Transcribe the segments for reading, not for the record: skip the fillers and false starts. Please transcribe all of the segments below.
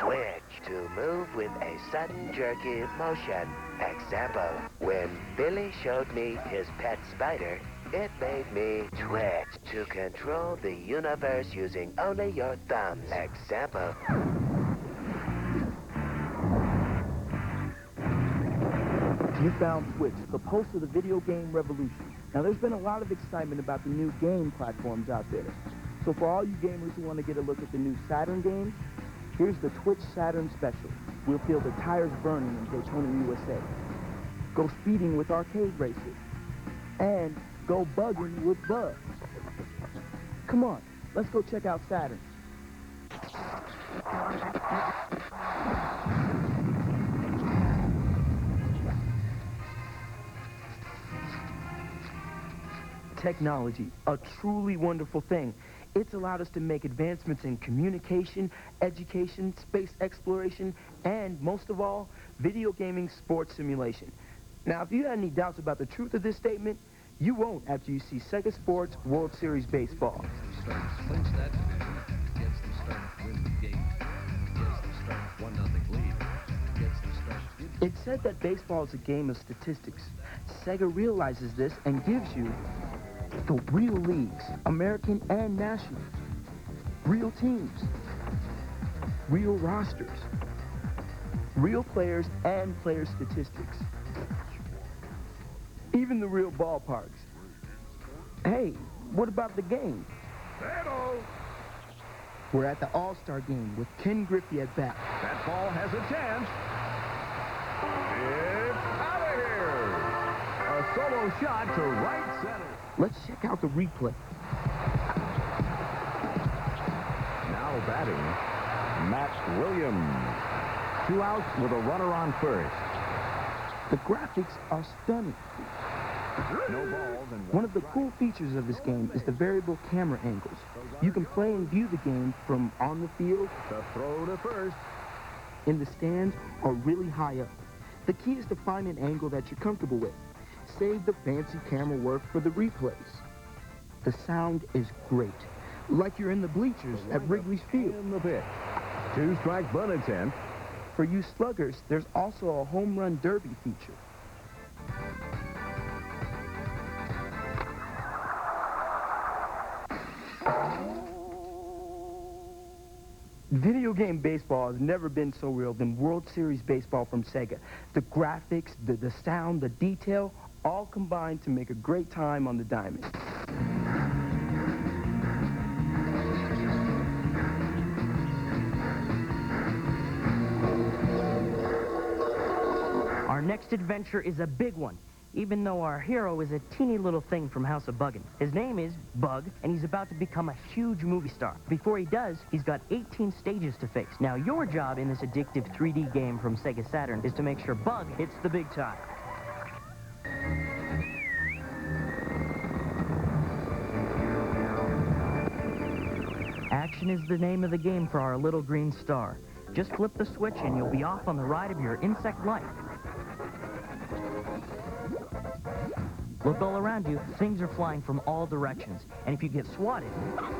Twitch, to move with a sudden jerky motion. Example, when Billy showed me his pet spider, it made me twitch to control the universe using only your thumbs. Example. You found Twitch, the pulse of the video game revolution. Now, there's been a lot of excitement about the new game platforms out there. So for all you gamers who want to get a look at the new Saturn games, here's the Twitch Saturn Special. We'll feel the tires burning in Daytona, USA. Go speeding with arcade races. And go bugging with Bug. Come on, let's go check out Saturn. Technology, a truly wonderful thing. It's allowed us to make advancements in communication, education, space exploration, and most of all, video gaming sports simulation. Now, if you had any doubts about the truth of this statement, you won't after you see Sega Sports World Series Baseball. It's said that baseball is a game of statistics. Sega realizes this and gives you the real leagues, American and national, real teams, real rosters, real players and player statistics, even the real ballparks. Hey, what about the game? We're at the All-Star game with Ken Griffey at bat. That ball has a chance. It's out of here. A solo shot to right center. Let's check out the replay. Now batting, Matt Williams. 2 outs with a runner on first. The graphics are stunning. No balls and One of the cool features of this game is the variable camera angles. You can play and view the game from on the field, the throw to first. in the stands, or really high up. The key is to find an angle that you're comfortable with. Save the fancy camera work for the replays. The sound is great, like you're in the bleachers at Wrigley Field. In the pitch. 2 strike bunt attempt. For you sluggers, there's also a home run derby feature. Video game baseball has never been so real than World Series Baseball from Sega. The graphics, the sound, the detail, all combined to make a great time on the diamond. Our next adventure is a big one, even though our hero is a teeny little thing from House of Buggin'. His name is Bug, and he's about to become a huge movie star. Before he does, he's got 18 stages to face. Now, your job in this addictive 3D game from Sega Saturn is to make sure Bug hits the big time. Action is the name of the game for our little green star. Just flip the switch and you'll be off on the ride of your insect life. Look all around you. Things are flying from all directions. And if you get swatted... I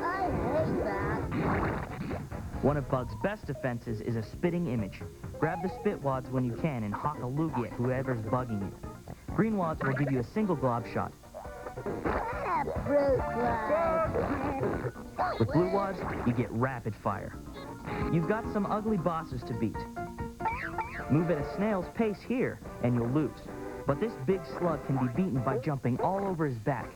hate that. One of Bug's best defenses is a spitting image. Grab the spit wads when you can and hawk a loogie at whoever's bugging you. Green wads will give you a single glob shot. Fruit fly. With blue wads, you get rapid fire. You've got some ugly bosses to beat. Move at a snail's pace here, and you'll lose. But this big slug can be beaten by jumping all over his back.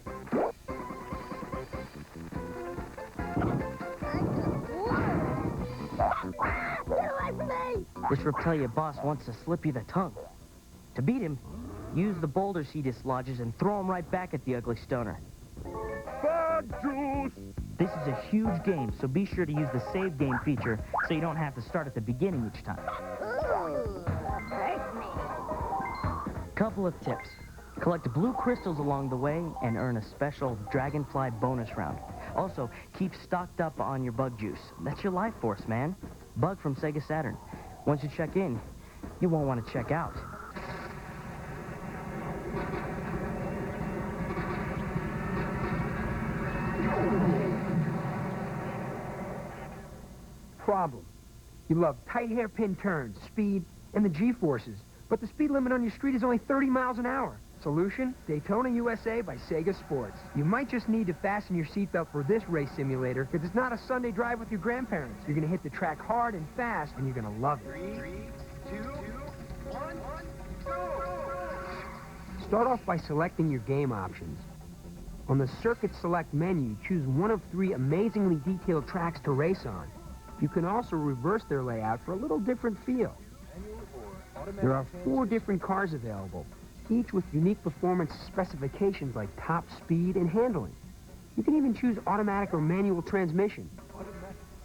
This Reptilia boss wants to slip you the tongue. To beat him, use the boulders he dislodges and throw them right back at the ugly stoner. Bug juice! This is a huge game, so be sure to use the save game feature so you don't have to start at the beginning each time. Ooh, that hurt me. Couple of tips. Collect blue crystals along the way and earn a special Dragonfly bonus round. Also, keep stocked up on your bug juice. That's your life force, man. Bug from Sega Saturn. Once you check in, you won't want to check out. Problem. You love tight hairpin turns, speed, and the G-forces. But the speed limit on your street is only 30 miles an hour. Solution? Daytona USA by Sega Sports. You might just need to fasten your seatbelt for this race simulator, because it's not a Sunday drive with your grandparents. You're going to hit the track hard and fast, and you're going to love it. 3, 2, 1, go! Start off by selecting your game options. On the Circuit Select menu, choose one of 3 amazingly detailed tracks to race on. You can also reverse their layout for a little different feel. There are 4 different cars available, each with unique performance specifications like top speed and handling. You can even choose automatic or manual transmission.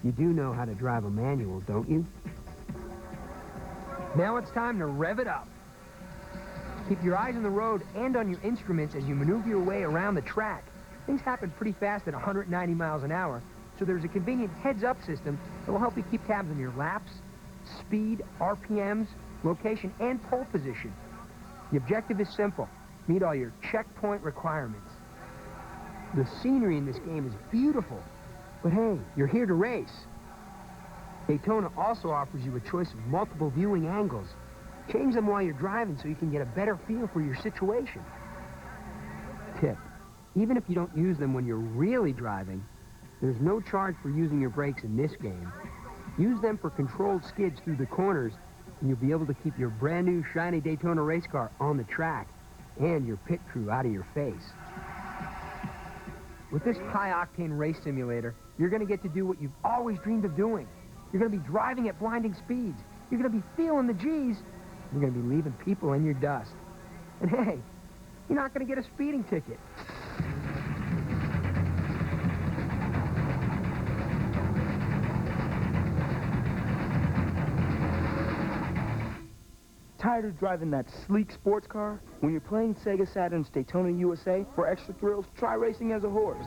You do know how to drive a manual, don't you? Now it's time to rev it up. Keep your eyes on the road and on your instruments as you maneuver your way around the track. Things happen pretty fast at 190 miles an hour, so there's a convenient heads-up system that will help you keep tabs on your laps, speed, RPMs, location, and pole position. The objective is simple: meet all your checkpoint requirements. The scenery in this game is beautiful, but hey, you're here to race. Daytona also offers you a choice of multiple viewing angles. Change them while you're driving so you can get a better feel for your situation. Tip: even if you don't use them when you're really driving, there's no charge for using your brakes in this game. Use them for controlled skids through the corners, and you'll be able to keep your brand new shiny Daytona race car on the track and your pit crew out of your face. With this high-octane race simulator, you're going to get to do what you've always dreamed of doing. You're going to be driving at blinding speeds. You're going to be feeling the G's. You're going to be leaving people in your dust. And hey, you're not going to get a speeding ticket. Tired of driving that sleek sports car? When you're playing Sega Saturn's Daytona USA, for extra thrills, try racing as a horse.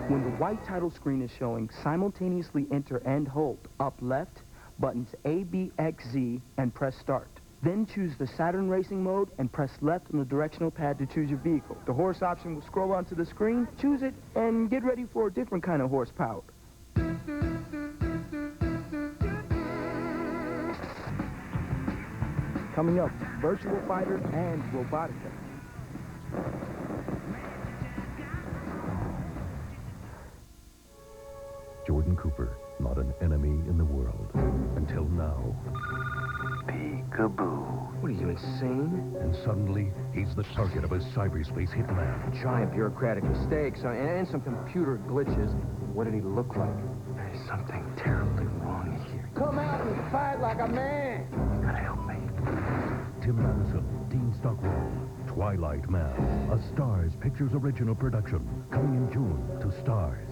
When the white title screen is showing, simultaneously enter and hold up left, buttons A, B, X, Z, and press start. Then choose the Saturn Racing mode and press left on the directional pad to choose your vehicle. The horse option will scroll onto the screen, choose it, and get ready for a different kind of horsepower. Coming up, Virtual Fighter and Robotica. Jordan Cooper, not an enemy in the world. Until now. Peekaboo. What are you, insane? And suddenly, he's the target of a cyberspace hitman. Giant bureaucratic mistakes and some computer glitches. What did he look like? There's something terribly wrong here. Come out and fight like a man! You gotta help me. Tim Madison, Dean Stockwell, Twilight Man, a Stars Pictures original production, coming in June to Stars.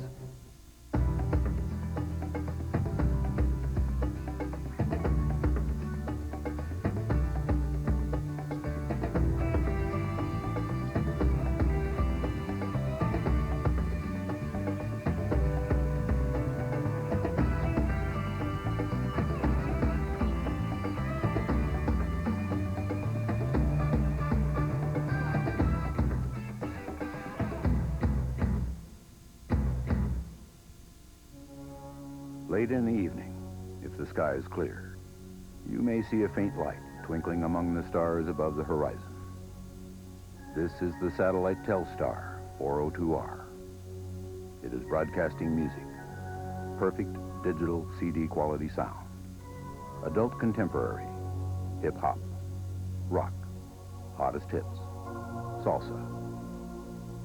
Late in the evening, if the sky is clear, you may see a faint light twinkling among the stars above the horizon. This is the satellite Telstar 402R. It is broadcasting music, perfect digital CD quality sound, adult contemporary, hip-hop, rock, hottest hits, salsa.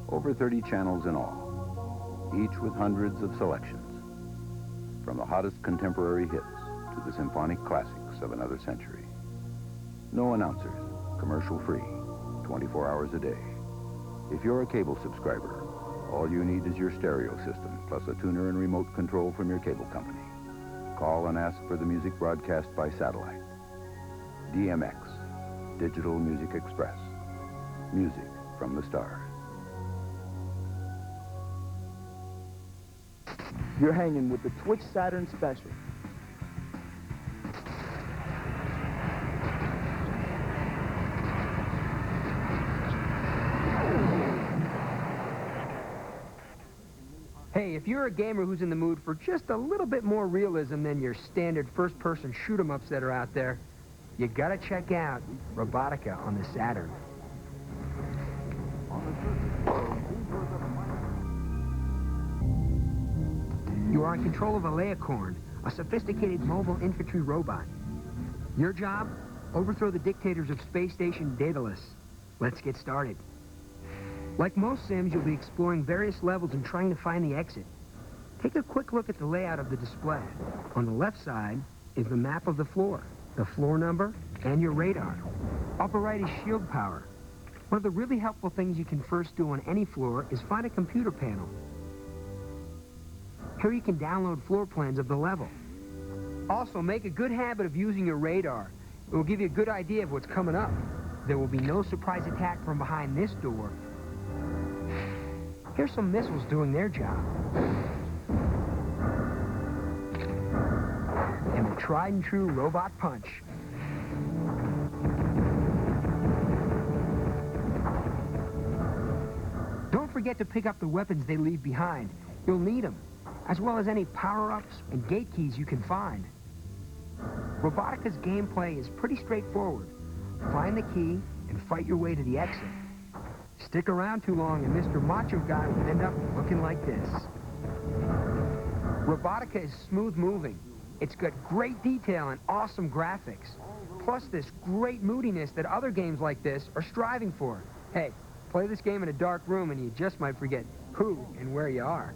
Over 30 channels in all, each with hundreds of selections. From the hottest contemporary hits to the symphonic classics of another century. No announcers, commercial-free, 24 hours a day. If you're a cable subscriber, all you need is your stereo system, plus a tuner and remote control from your cable company. Call and ask for the music broadcast by satellite. DMX, Digital Music Express. Music from the stars. You're hanging with the Twitch Saturn Special. Hey, if you're a gamer who's in the mood for just a little bit more realism than your standard first-person shoot-'em-ups that are out there, you gotta check out Robotica on the Saturn. You are in control of a Leocorn, a sophisticated mobile infantry robot. Your job? Overthrow the dictators of Space Station Daedalus. Let's get started. Like most Sims, you'll be exploring various levels and trying to find the exit. Take a quick look at the layout of the display. On the left side is the map of the floor number, and your radar. Upper right is shield power. One of the really helpful things you can first do on any floor is find a computer panel. Here you can download floor plans of the level. Also, make a good habit of using your radar. It will give you a good idea of what's coming up. There will be no surprise attack from behind this door. Here's some missiles doing their job. And the tried and true robot punch. Don't forget to pick up the weapons they leave behind. You'll need them, as well as any power-ups and gate keys you can find. Robotica's gameplay is pretty straightforward. Find the key and fight your way to the exit. Stick around too long and Mr. Macho Guy will end up looking like this. Robotica is smooth moving. It's got great detail and awesome graphics. Plus this great moodiness that other games like this are striving for. Hey, play this game in a dark room and you just might forget who and where you are.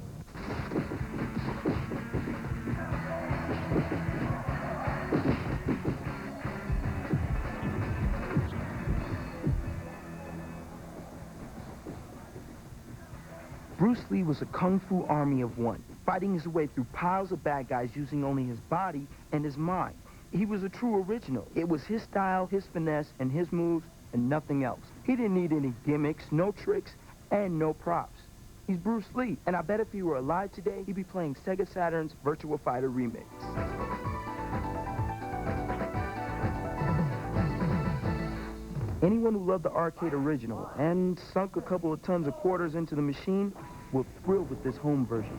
Bruce Lee was a kung fu army of one, fighting his way through piles of bad guys using only his body and his mind. He was a true original. It was his style, his finesse, and his moves, and nothing else. He didn't need any gimmicks, no tricks, and no props. He's Bruce Lee, and I bet if he were alive today, he'd be playing Sega Saturn's Virtua Fighter Remix. Anyone who loved the arcade original and sunk a couple of tons of quarters into the machine will thrill with this home version.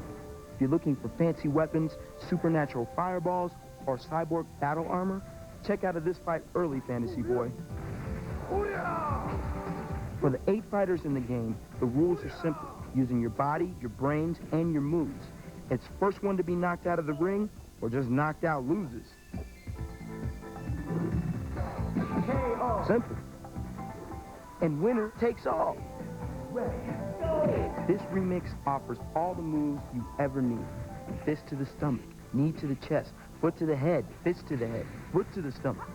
If you're looking for fancy weapons, supernatural fireballs, or cyborg battle armor, check out a This Fight Early, Fantasy Boy. For the 8 fighters in the game, the rules are simple. Using your body, your brains, and your moves. It's first one to be knocked out of the ring, or just knocked out loses. Simple. And winner takes all. This remix offers all the moves you ever need. Fist to the stomach, knee to the chest, foot to the head, fist to the head, foot to the stomach.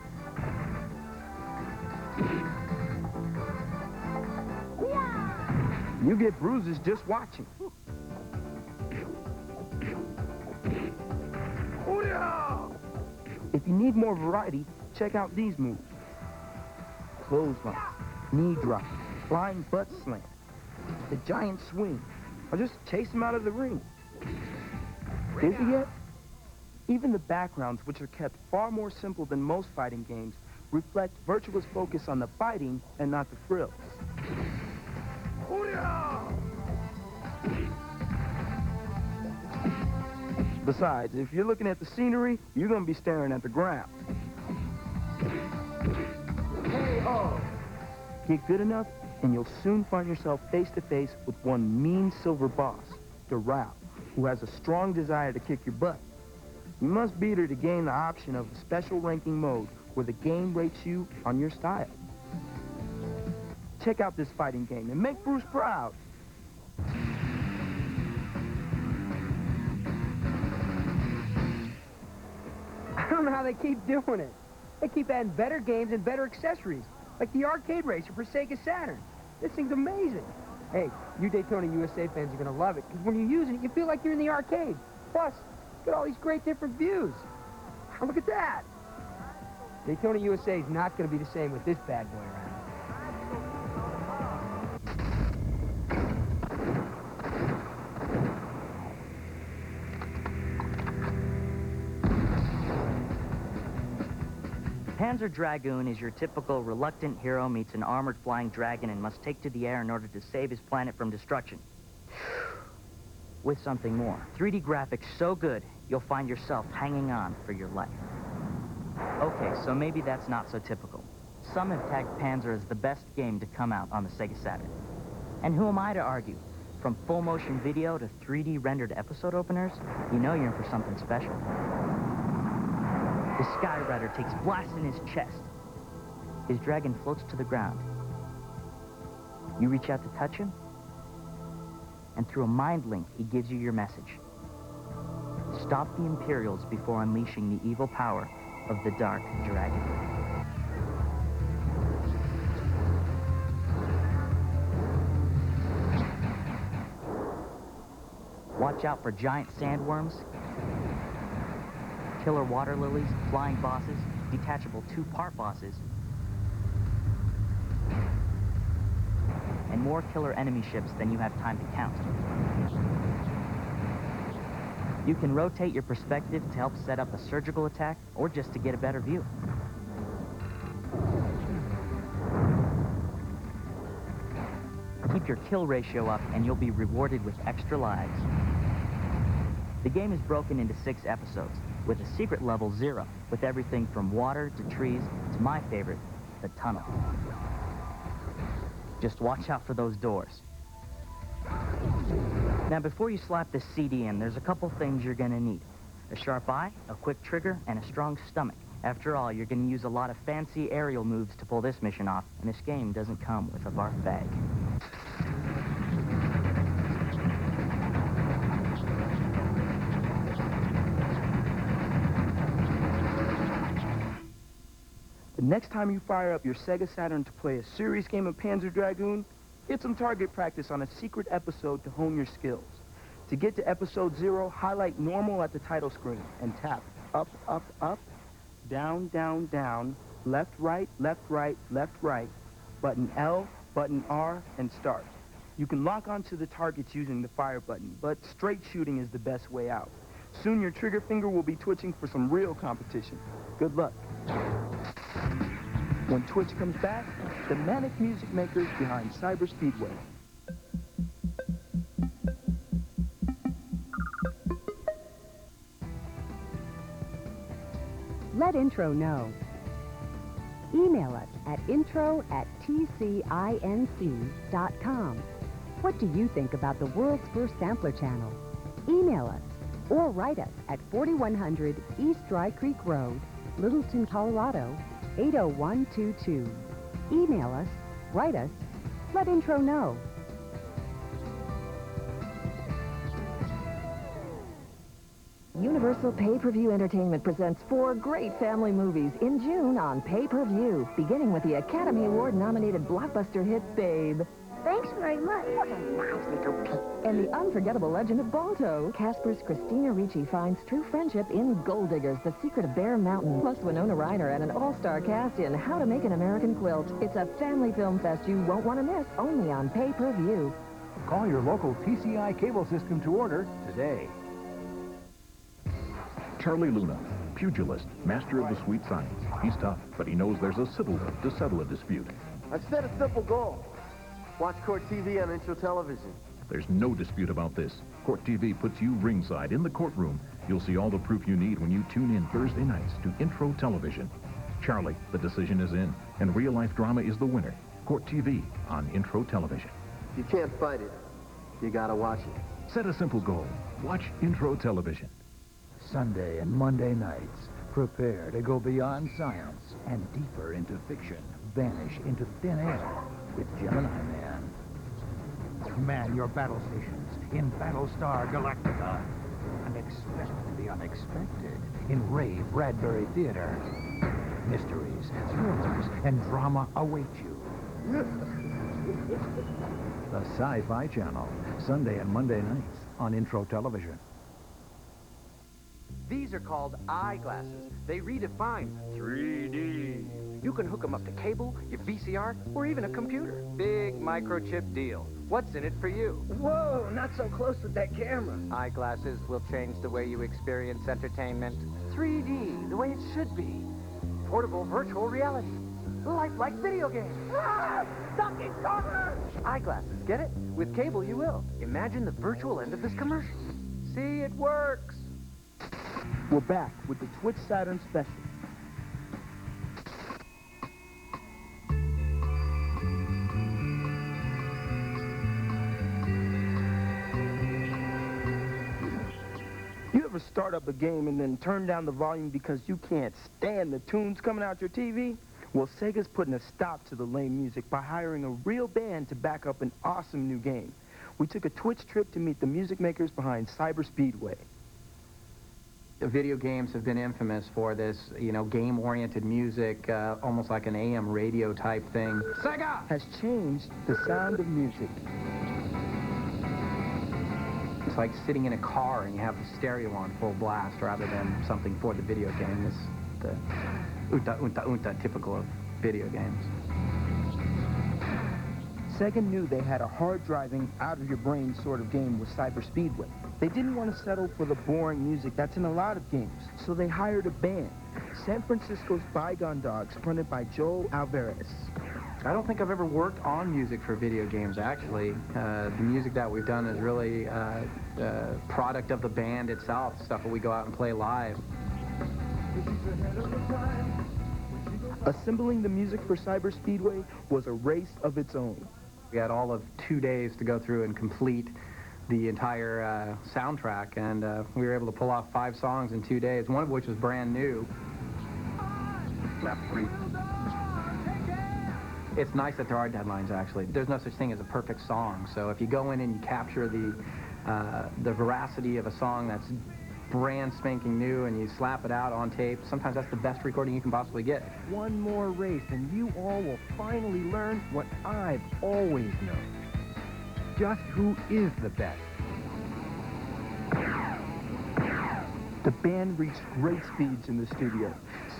You get bruises just watching. If you need more variety, check out these moves. Clothesline, knee drop, flying butt slam, the giant swing, or just chase him out of the ring. Busy yet? Even the backgrounds, which are kept far more simple than most fighting games, reflect Virtua's focus on the fighting and not the thrills. Besides, if you're looking at the scenery, you're going to be staring at the ground. Get good enough, and you'll soon find yourself face-to-face with one mean silver boss, Doral, who has a strong desire to kick your butt. You must beat her to gain the option of a special ranking mode where the game rates you on your style. Check out this fighting game and make Bruce proud. I don't know how they keep doing it. They keep adding better games and better accessories, like the arcade racer for Sega Saturn. This thing's amazing. Hey, you Daytona USA fans are going to love it, because when you're using it, you feel like you're in the arcade. Plus, look at all these great different views. Look at that. Daytona USA is not going to be the same with this bad boy around. Panzer Dragoon is your typical reluctant hero meets an armored flying dragon and must take to the air in order to save his planet from destruction. with something more. 3D graphics so good, you'll find yourself hanging on for your life. Okay, so maybe that's not so typical. Some have tagged Panzer as the best game to come out on the Sega Saturn. And who am I to argue? From full motion video to 3D rendered episode openers, you know you're in for something special. The Sky Rider takes blast in his chest. His dragon floats to the ground. You reach out to touch him, and through a mind link, he gives you your message. Stop the Imperials before unleashing the evil power of the Dark Dragon. Watch out for giant sandworms, killer water lilies, flying bosses, detachable two-part bosses, and more killer enemy ships than you have time to count. You can rotate your perspective to help set up a surgical attack or just to get a better view. Keep your kill ratio up and you'll be rewarded with extra lives. The game is broken into 6 episodes, with a secret level 0, with everything from water to trees to my favorite, the tunnel. Just watch out for those doors. Now, before you slap this CD in, there's a couple things you're gonna need. A sharp eye, a quick trigger, and a strong stomach. After all, you're gonna use a lot of fancy aerial moves to pull this mission off, and this game doesn't come with a barf bag. The next time you fire up your Sega Saturn to play a serious game of Panzer Dragoon, get some target practice on a secret episode to hone your skills. To get to episode 0, highlight normal at the title screen and tap up, up, up, down, down, down, left, right, left, right, left, right, button L, button R, and start. You can lock onto the targets using the fire button, but straight shooting is the best way out. Soon your trigger finger will be twitching for some real competition. Good luck. When Twitch comes back, the manic music makers behind Cyber Speedway. Let Intro know. Email us at intro@tcinc.com. What do you think about the world's first sampler channel? Email us or write us at 4100 East Dry Creek Road, Littleton, Colorado, 80122. Email us, write us, let Intro know. Universal Pay-Per-View Entertainment presents 4 great family movies in June on Pay-Per-View, beginning with the Academy Award-nominated blockbuster hit Babe. Thanks very much. What a nice little pig. And the unforgettable legend of Balto. Casper's Christina Ricci finds true friendship in Gold Diggers, The Secret of Bear Mountain. Plus Winona Ryder and an all-star cast in How to Make an American Quilt. It's a family film fest you won't want to miss, only on Pay-Per-View. Call your local TCI cable system to order today. Charlie Luna, pugilist, master of the sweet science. He's tough, but he knows there's a civil way to settle a dispute. I've set a simple goal. Watch Court TV on Intro Television. There's no dispute about this. Court TV puts you ringside in the courtroom. You'll see all the proof you need when you tune in Thursday nights to Intro Television. Charlie, the decision is in, and real-life drama is the winner. Court TV on Intro Television. You can't fight it. You gotta watch it. Set a simple goal. Watch Intro Television. Sunday and Monday nights, prepare to go beyond science and deeper into fiction. Vanish into thin air with Gemini Man. Man your battle stations in Battlestar Galactica. And expect the unexpected in Ray Bradbury Theater. Mysteries, thrillers, and drama await you. The Sci-Fi Channel, Sunday and Monday nights on Intro Television. These are called eyeglasses. They redefine 3D. You can hook them up to cable, your VCR, or even a computer. Big microchip deal. What's in it for you? Whoa, not so close with that camera. Eyeglasses will change the way you experience entertainment. 3D, the way it should be. Portable virtual reality. Lifelike video games. Ah! Ducky Corner! Eyeglasses, get it? With cable, you will. Imagine the virtual end of this commercial. See, it works. We're back with the Twitch Saturn special. You ever start up a game and then turn down the volume because you can't stand the tunes coming out your TV? Well, Sega's putting a stop to the lame music by hiring a real band to back up an awesome new game. We took a Twitch trip to meet the music makers behind Cyber Speedway. Video games have been infamous for this, you know, game-oriented music, almost like an AM radio type thing. Sega has changed the sound of music. It's like sitting in a car and you have the stereo on full blast rather than something for the video game. It's the unta, typical of video games. Sega knew they had a hard-driving, out-of-your-brain sort of game with Cyber Speedway. They didn't want to settle for the boring music that's in a lot of games, so they hired a band, San Francisco's Bygone Dogs, fronted by Joel Alvarez. I don't think I've ever worked on music for video games, actually. The music that we've done is really a product of the band itself, stuff that we go out and play live. Assembling the music for Cyber Speedway was a race of its own. We had all of 2 days to go through and complete the entire soundtrack, and we were able to pull off 5 songs in 2 days, one of which was brand new. It's nice that there are deadlines, actually. There's no such thing as a perfect song, so if you go in and you capture the veracity of a song that's brand spanking new and you slap it out on tape, sometimes that's the best recording you can possibly get. One more race and you all will finally learn what I've always known. Just who is the best. The band reached great speeds in the studio.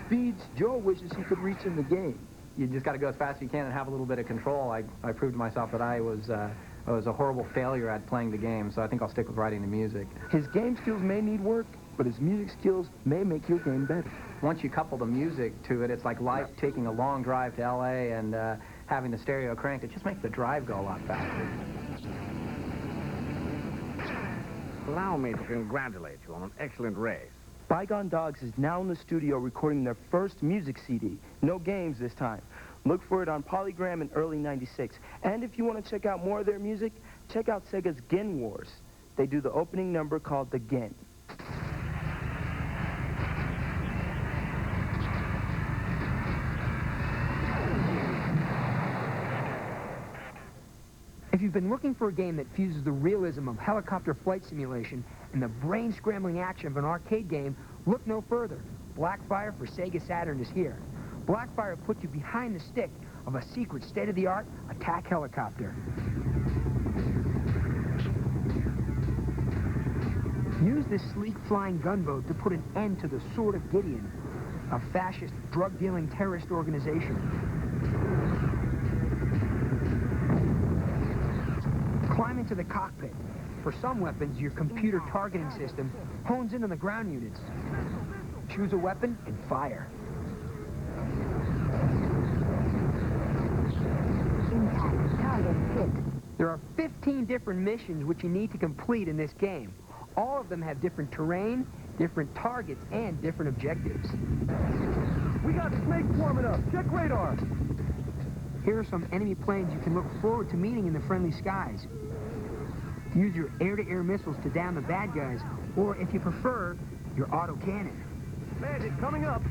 Speeds Joe wishes he could reach in the game. You just got to go as fast as you can and have a little bit of control. I proved to myself that I was a horrible failure at playing the game, so I think I'll stick with writing the music. His game skills may need work, but his music skills may make your game better. Once you couple the music to it, it's like life taking a long drive to L.A. and having the stereo cranked. It just makes the drive go a lot faster. Allow me to congratulate you on an excellent race. Bygone Dogs is now in the studio recording their first music CD. No games this time. Look for it on Polygram in early '96. And if you want to check out more of their music, check out Sega's Gen Wars. They do the opening number called The Gen. If you've been looking for a game that fuses the realism of helicopter flight simulation and the brain-scrambling action of an arcade game, look no further. Blackfire for Sega Saturn is here. Blackfire puts you behind the stick of a secret state-of-the-art attack helicopter. Use this sleek flying gunboat to put an end to the Sword of Gideon, a fascist drug-dealing terrorist organization. Climb into the cockpit. For some weapons, your computer targeting system hones in on the ground units. Choose a weapon and fire. There are 15 different missions which you need to complete in this game. All of them have different terrain, different targets, and different objectives. We got snakes swarming up. Check radar. Here are some enemy planes you can look forward to meeting in the friendly skies. Use your air-to-air missiles to down the bad guys, or if you prefer, your autocannon. Bandit coming up.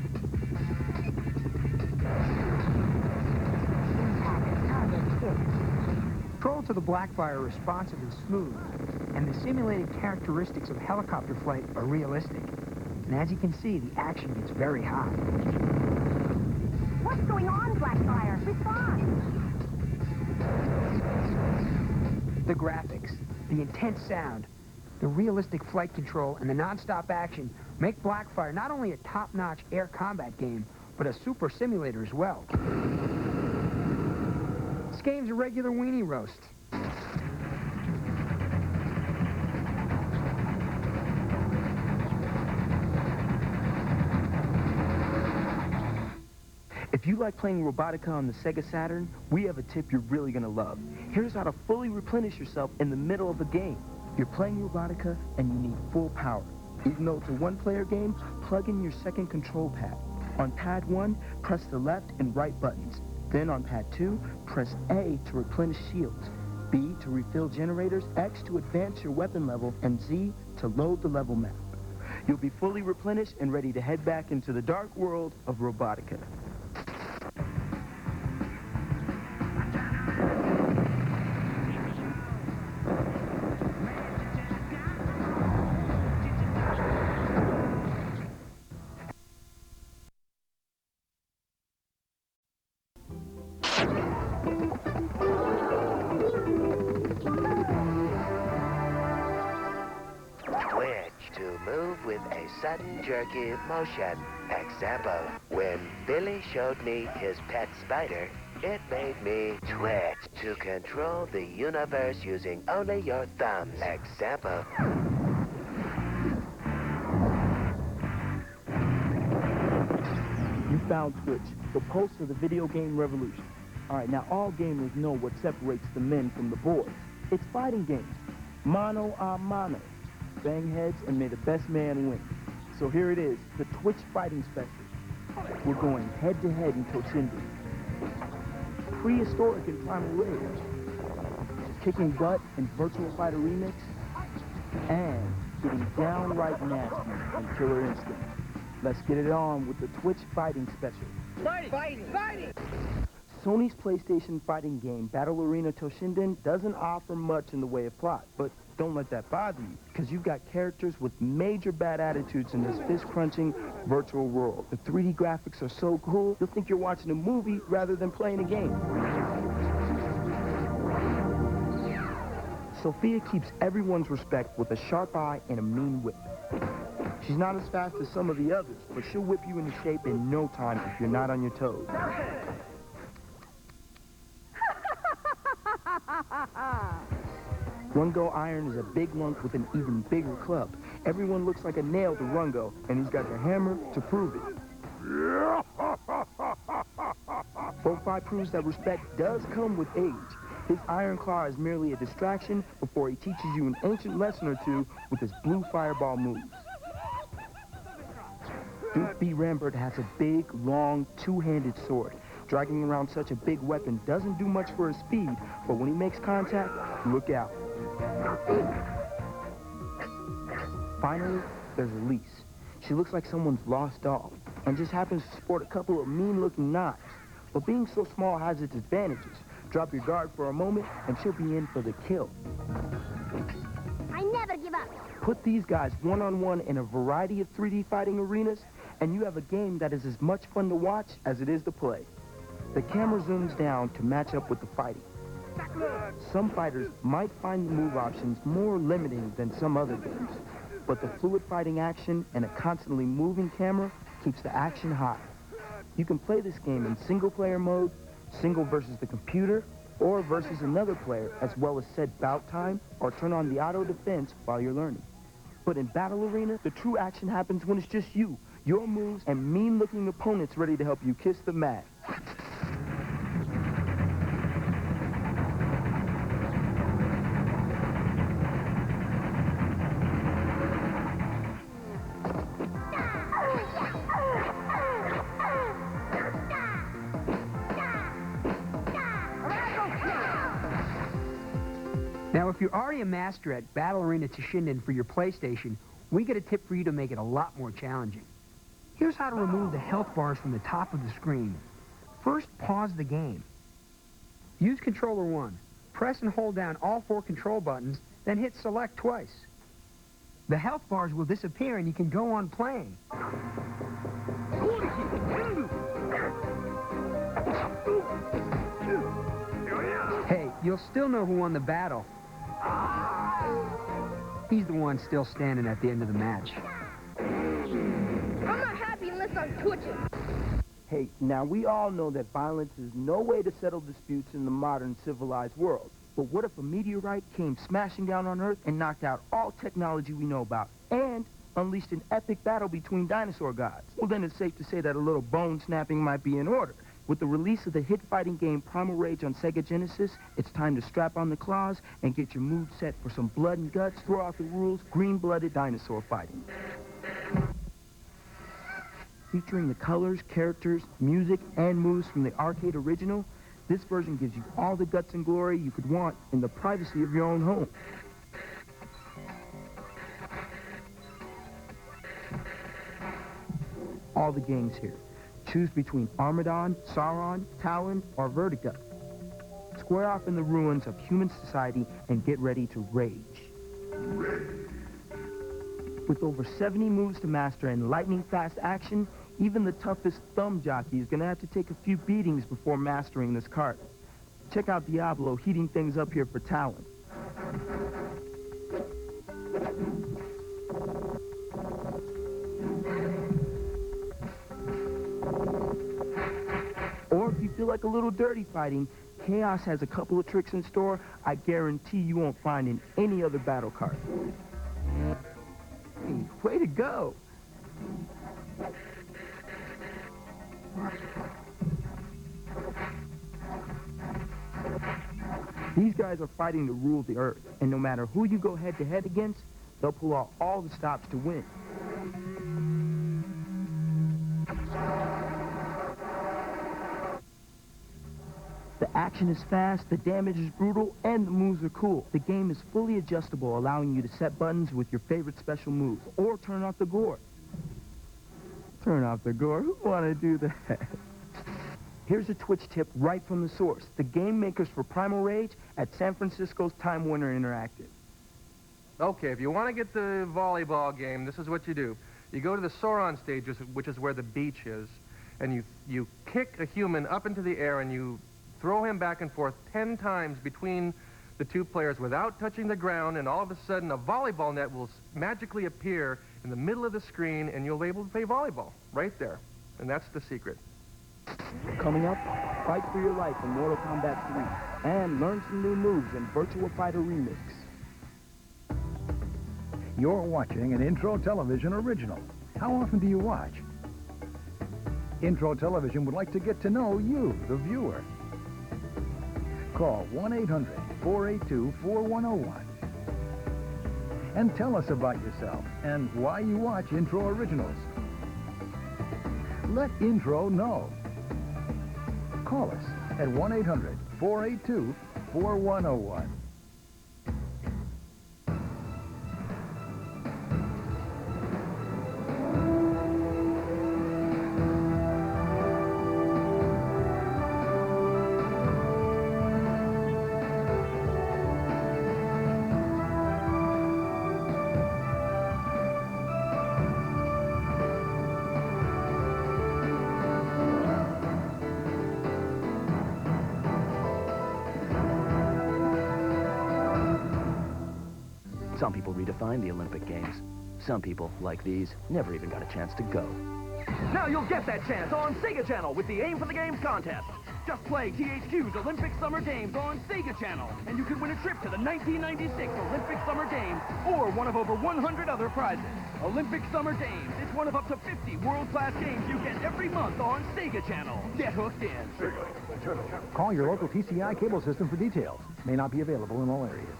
Control to the Blackfire are responsive and smooth, and the simulated characteristics of helicopter flight are realistic. And as you can see, the action gets very hot. What's going on, Blackfire? Respond! The graphics, the intense sound, the realistic flight control, and the non-stop action make Blackfire not only a top-notch air combat game, but a super simulator as well. This game's a regular weenie roast. If you like playing Robotica on the Sega Saturn, we have a tip you're really gonna love. Here's how to fully replenish yourself in the middle of a game. You're playing Robotica and you need full power. Even though it's a one-player game, plug in your second control pad. On pad 1, press the left and right buttons. Then on pad 2, press A to replenish shields, B to refill generators, X to advance your weapon level, and Z to load the level map. You'll be fully replenished and ready to head back into the dark world of Robotica. To move with a sudden jerky motion. Example, when Billy showed me his pet spider, it made me twitch. To control the universe using only your thumbs. Example. You found Twitch, the pulse of the video game revolution. Alright, now all gamers know what separates the men from the boys. It's fighting games. Mano a mano. Bang heads and may the best man win. So here it is, the Twitch Fighting Special. We're going head-to-head in Toshinden. Prehistoric and primal rage. Kicking butt in Virtual Fighter Remix. And getting downright nasty on Killer Instinct. Let's get it on with the Twitch Fighting Special. Fighting! Sony's PlayStation fighting game, Battle Arena Toshinden, doesn't offer much in the way of plot, but don't let that bother you, because you've got characters with major bad attitudes in this fist-crunching virtual world. The 3D graphics are so cool, you'll think you're watching a movie rather than playing a game. Sophia keeps everyone's respect with a sharp eye and a mean whip. She's not as fast as some of the others, but she'll whip you into shape in no time if you're not on your toes. Rungo Iron is a big lunk with an even bigger club. Everyone looks like a nail to Rungo, and he's got the hammer to prove it. Bowfight proves that respect does come with age. His Iron Claw is merely a distraction before he teaches you an ancient lesson or two with his blue fireball moves. Duke B. Rambert has a big, long, two-handed sword. Dragging around such a big weapon doesn't do much for his speed, but when he makes contact, look out. Finally, there's Elise. She looks like someone's lost doll, and just happens to sport a couple of mean-looking knives. But being so small has its advantages. Drop your guard for a moment, and she'll be in for the kill. I never give up. Put these guys one-on-one in a variety of 3D fighting arenas, and you have a game that is as much fun to watch as it is to play. The camera zooms down to match up with the fighting. Some fighters might find the move options more limiting than some other games, but the fluid fighting action and a constantly moving camera keeps the action high. You can play this game in single-player mode, single versus the computer, or versus another player, as well as set bout time, or turn on the auto defense while you're learning. But in Battle Arena, the true action happens when it's just you, your moves, and mean-looking opponents ready to help you kiss the mat. Now, if you're already a master at Battle Arena Toshinden for your PlayStation, we get a tip for you to make it a lot more challenging. Here's how to remove the health bars from the top of the screen. First, pause the game. Use Controller 1. Press and hold down all 4 control buttons, then hit Select twice. The health bars will disappear and you can go on playing. Hey, you'll still know who won the battle. He's the one still standing at the end of the match. I'm not happy unless I'm twitching. Hey, now we all know that violence is no way to settle disputes in the modern civilized world. But what if a meteorite came smashing down on Earth and knocked out all technology we know about, and unleashed an epic battle between dinosaur gods? Well, then it's safe to say that a little bone snapping might be in order. With the release of the hit fighting game Primal Rage on Sega Genesis, it's time to strap on the claws and get your mood set for some blood and guts, throw out the rules, green-blooded dinosaur fighting. Featuring the colors, characters, music, and moves from the arcade original, this version gives you all the guts and glory you could want in the privacy of your own home. All the gangs here. Choose between Armadon, Sauron, Talon, or Vertigo. Square off in the ruins of human society and get ready to rage. With over 70 moves to master and lightning-fast action, even the toughest thumb jockey is going to have to take a few beatings before mastering this cart. Check out Diablo heating things up here for Talon. Or if you feel like a little dirty fighting, Chaos has a couple of tricks in store I guarantee you won't find in any other battle cart. Hey, way to go! These guys are fighting to rule the earth, and no matter who you go head-to-head against, they'll pull out all the stops to win. The action is fast, the damage is brutal, and the moves are cool. The game is fully adjustable, allowing you to set buttons with your favorite special moves, or turn off the gore. Turn off the gore? Who want to do that? Here's a Twitch tip right from the source. The game makers for Primal Rage at San Francisco's Time Warner Interactive. Okay, if you want to get the volleyball game, this is what you do. You go to the Sauron stage, which is where the beach is, and you kick a human up into the air and you throw him back and forth 10 times between the two players without touching the ground, and all of a sudden a volleyball net will magically appear in the middle of the screen, and you'll be able to play volleyball right there. And that's the secret. Coming up, fight for your life in Mortal Kombat 3, and learn some new moves in Virtua Fighter Remix. You're watching an Intro Television original. How often do you watch? Intro Television would like to get to know you, the viewer. Call 1-800-482-4101 and tell us about yourself and why you watch Intro Originals. Let Intro know. Call us at 1-800-482-4101. Some people redefine the Olympic Games. Some people, like these, never even got a chance to go. Now you'll get that chance on Sega Channel with the Aim for the Games contest. Just play THQ's Olympic Summer Games on Sega Channel, and you can win a trip to the 1996 Olympic Summer Games or one of over 100 other prizes. Olympic Summer Games. It's one of up to 50 world-class games you get every month on Sega Channel. Get hooked in. Call your local TCI cable system for details. May not be available in all areas.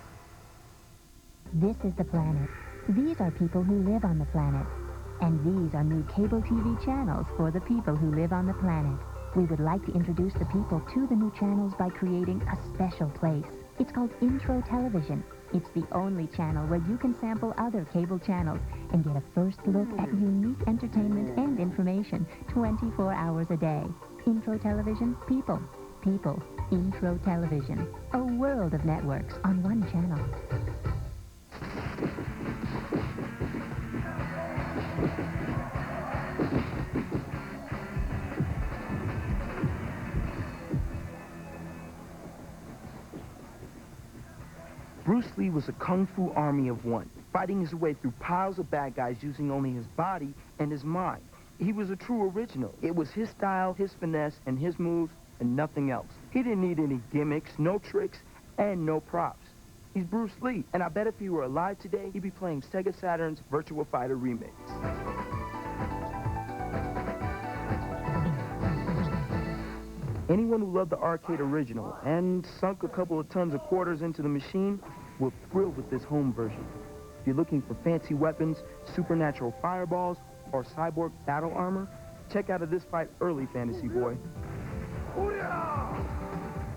This is the planet. These are people who live on the planet. And these are new cable TV channels for the people who live on the planet. We would like to introduce the people to the new channels by creating a special place. It's called Intro Television. It's the only channel where you can sample other cable channels and get a first look at unique entertainment and information 24 hours a day. Intro Television, people. People. Intro Television. A world of networks on one channel. Bruce Lee was a kung fu army of one, fighting his way through piles of bad guys using only his body and his mind. He was a true original. It was his style, his finesse, and his moves, and nothing else. He didn't need any gimmicks, no tricks, and no props. He's Bruce Lee, and I bet if he were alive today, he'd be playing Sega Saturn's Virtua Fighter Remix. Anyone who loved the arcade original and sunk a couple of tons of quarters into the machine will thrill with this home version. If you're looking for fancy weapons, supernatural fireballs, or cyborg battle armor, check out This Fight Early, Fantasy Boy.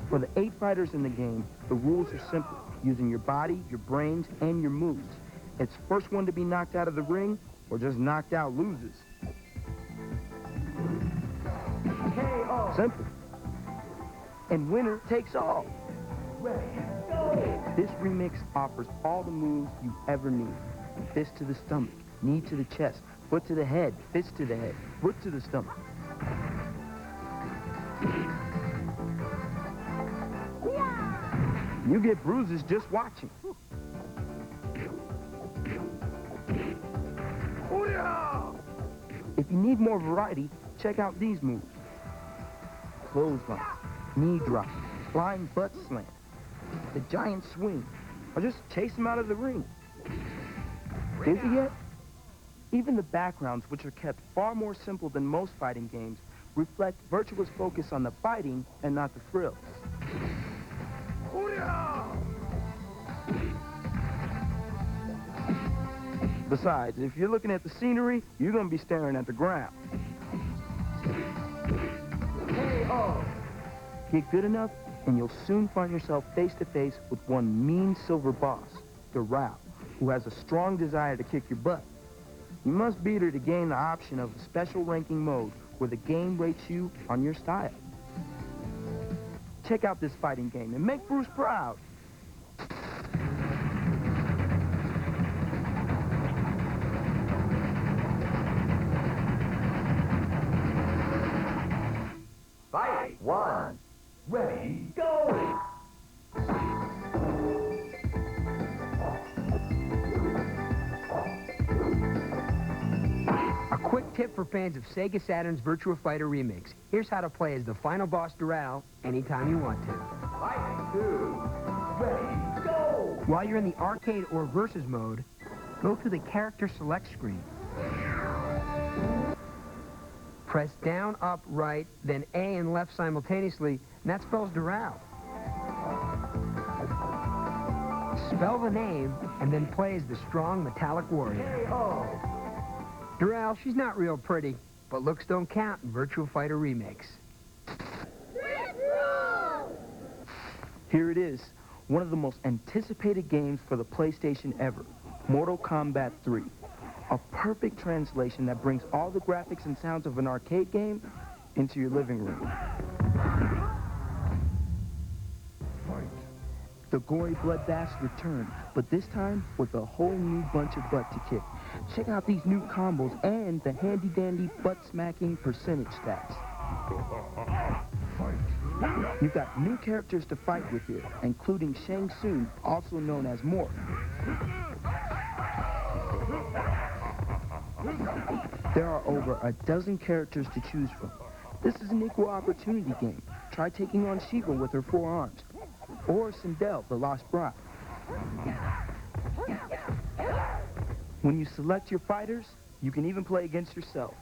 For the 8 fighters in the game, the rules are simple, using your body, your brains, and your moves. It's first one to be knocked out of the ring, or just knocked out loses. Simple. And winner takes all. This remix offers all the moves you ever need. Fist to the stomach, knee to the chest, foot to the head, fist to the head, foot to the stomach. You get bruises just watching. If you need more variety, check out these moves. Clothesline, knee drop, flying butt slam, the giant swing, or just chase him out of the ring. Dizzy yet? Even the backgrounds, which are kept far more simple than most fighting games, reflect Virtua's focus on the fighting and not the thrills. Besides, if you're looking at the scenery, you're going to be staring at the ground. Get good enough, and you'll soon find yourself face-to-face with one mean silver boss, Doral, who has a strong desire to kick your butt. You must beat her to gain the option of a special ranking mode where the game rates you on your style. Check out this fighting game and make Bruce proud. Fight! 1. Ready, go! A quick tip for fans of Sega Saturn's Virtua Fighter Remix. Here's how to play as the final boss Doral anytime you want to. Fight! 2. Ready, go! While you're in the arcade or versus mode, go to the character select screen. Press down, up, right, then A and left simultaneously, and that spells Doral. Spell the name, and then play as the strong metallic warrior. Doral, she's not real pretty, but looks don't count in Virtua Fighter Remix. Here it is, one of the most anticipated games for the PlayStation ever, Mortal Kombat 3. A perfect translation that brings all the graphics and sounds of an arcade game into your living room. The gory bloodbaths return, but this time with a whole new bunch of butt to kick. Check out these new combos and the handy-dandy butt-smacking percentage stats. You've got new characters to fight with here, including Shang Tsung, also known as Morph. There are over a dozen characters to choose from. This is an equal opportunity game. Try taking on Shiva with her 4 arms, or Sindel, the Lost Bride. When you select your fighters, you can even play against yourself.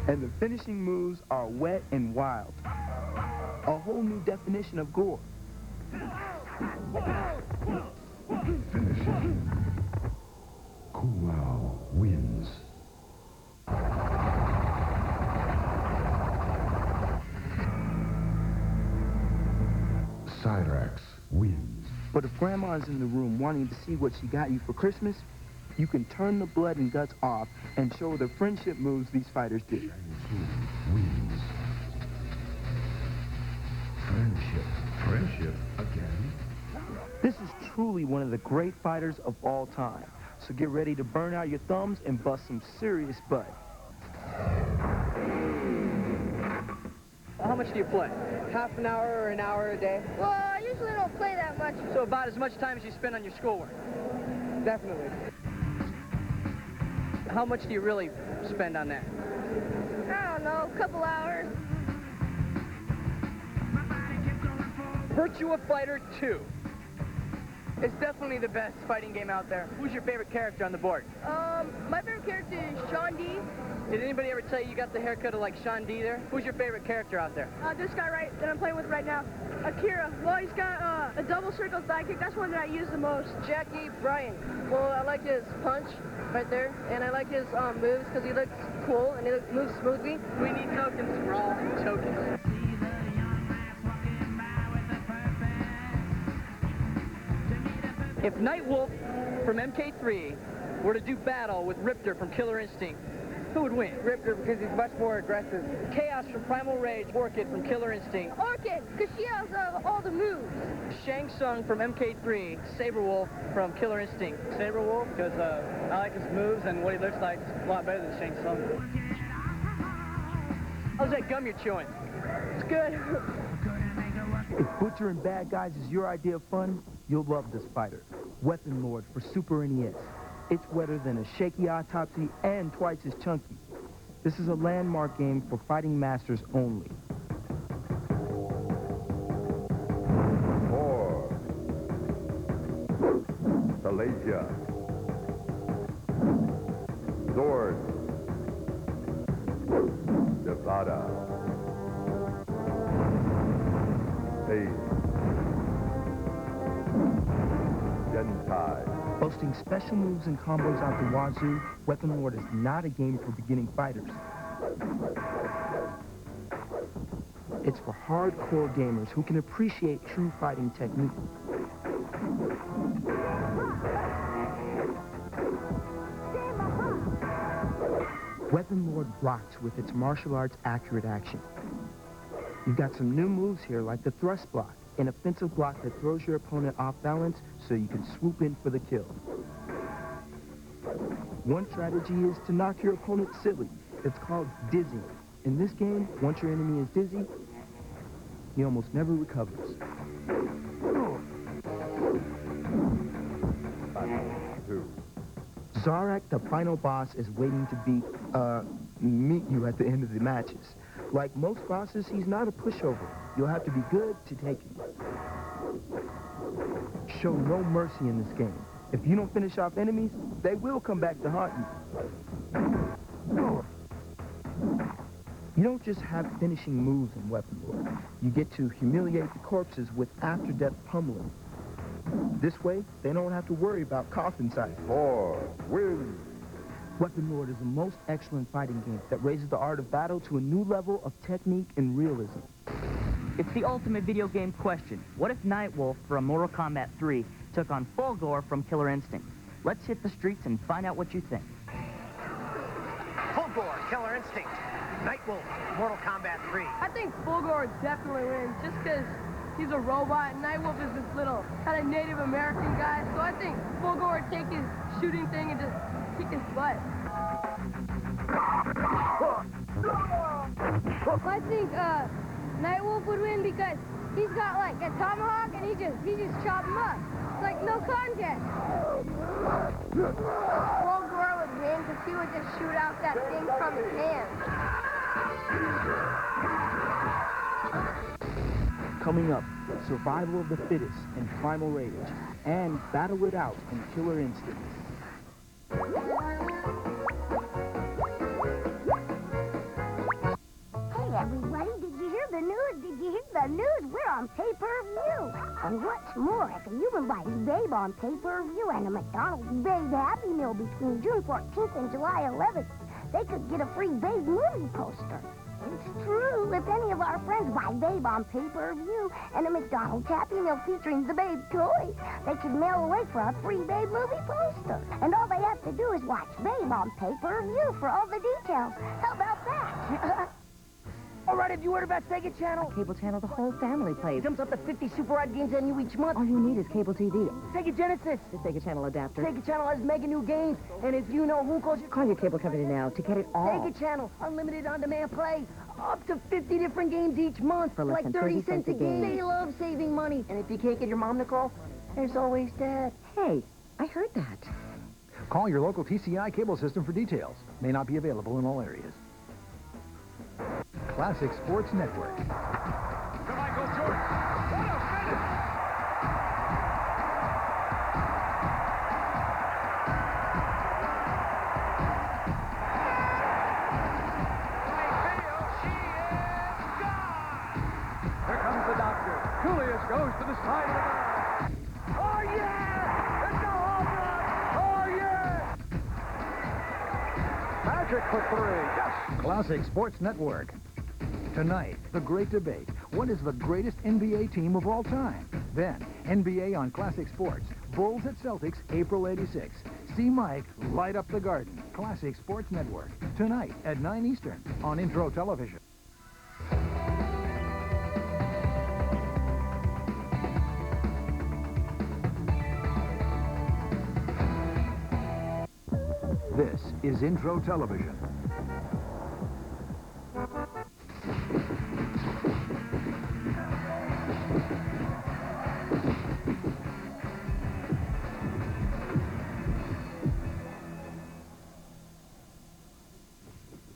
And the finishing moves are wet and wild. A whole new definition of gore. Finishing. Kumao wins. Cyrax wins. But if Grandma's in the room wanting to see what she got you for Christmas, you can turn the blood and guts off and show the friendship moves these fighters did. Wins. Friendship again? This is truly one of the great fighters of all time. So get ready to burn out your thumbs and bust some serious butt. How much do you play? Half an hour or an hour a day? Well, I usually don't play that much. So about as much time as you spend on your schoolwork? Definitely. How much do you really spend on that? I don't know, a couple hours. Virtua Fighter 2. It's definitely the best fighting game out there. Who's your favorite character on the board? My favorite character is Sean D. Did anybody ever tell you you got the haircut of like Sean D there? Who's your favorite character out there? This guy that I'm playing with right now, Akira. Well, he's got a double circle thigh kick. That's one that I use the most. Jackie Bryan. Well, I like his punch right there, and I like his moves because he looks cool and he moves smoothly. We need tokens. We're all tokens. If Nightwolf from MK3 were to do battle with Riptor from Killer Instinct, who would win? Riptor, because he's much more aggressive. Chaos from Primal Rage, Orchid from Killer Instinct. Orchid, because she has all the moves. Shang Tsung from MK3, Saberwolf from Killer Instinct. Saberwolf, because I like his moves and what he looks like is a lot better than Shang Tsung. How's that gum you're chewing? It's good. If butchering bad guys is your idea of fun, you'll love this fighter. Weapon Lord for Super NES. It's wetter than a shaky autopsy and twice as chunky. This is a landmark game for fighting masters only. 4. Salacia. Sword. Nevada. 8. Gentai. Boasting special moves and combos out the wazoo, Weapon Lord is not a game for beginning fighters. It's for hardcore gamers who can appreciate true fighting technique. Weapon Lord rocks with its martial arts accurate action. You've got some new moves here like the thrust block, an offensive block that throws your opponent off balance so you can swoop in for the kill. One strategy is to knock your opponent silly. It's called dizzying. In this game, once your enemy is dizzy, he almost never recovers. 2. Zarak, the final boss, is waiting to meet you at the end of the matches. Like most bosses, he's not a pushover. You'll have to be good to take him. Show no mercy in this game. If you don't finish off enemies, they will come back to haunt you. You don't just have finishing moves in Weapon Lord. You get to humiliate the corpses with after-death pummeling. This way, they don't have to worry about coffin size. 4. Win. Weapon Lord is a most excellent fighting game that raises the art of battle to a new level of technique and realism. It's the ultimate video game question. What if Nightwolf from Mortal Kombat 3 took on Fulgore from Killer Instinct? Let's hit the streets and find out what you think. Fulgore, Killer Instinct. Nightwolf, Mortal Kombat 3. I think Fulgore definitely wins just because he's a robot and Nightwolf is this little kind of Native American guy. So I think Fulgore would take his shooting thing and just kick his butt. I think Nightwolf would win because he's got like a tomahawk and he just chop him up. It's like no contest. Fulgore would win because he would just shoot out that thing from his hand. Coming up, Survival of the Fittest in Primal Rage, and Battle It Out in Killer Instinct. Hey everybody, did you hear the news? Did you hear the news? We're on pay-per-view. And what's more, if you can buy Babe on pay-per-view and a McDonald's Babe Happy Meal between June 14th and July 11th, they could get a free Babe movie poster. It's true. If any of our friends buy Babe on pay-per-view and a McDonald's Happy Meal featuring the Babe toy, they can mail away for a free Babe movie poster. And all they have to do is watch Babe on pay-per-view for all the details. How about that? All right, have you heard about Sega Channel? Cable channel the whole family plays. Jumps up to 50 super rad games on you each month. All you need is cable TV. Sega Genesis. The Sega Channel adapter. Sega Channel has mega new games. And if you know who calls you... Call your cable company now to get it all. Sega Channel. Unlimited on-demand play. Up to 50 different games each month. For less like than 30 cents a game. game. They love saving money. And if you can't get your mom to call, there's always Dad. Hey, I heard that. Call your local TCI cable system for details. May not be available in all areas. Classic Sports Network. Michael Jordan. What a finish! Here comes the doctor. Julius goes to the side of the ball. Oh, yeah! It's a home run! Oh, yeah! Magic for three. Yes! Classic Sports Network. Tonight, the great debate. What is the greatest NBA team of all time? Then, NBA on Classic Sports. Bulls at Celtics, April '86. See Mike light up the garden. Classic Sports Network. Tonight at 9 Eastern on Intro Television. This is Intro Television.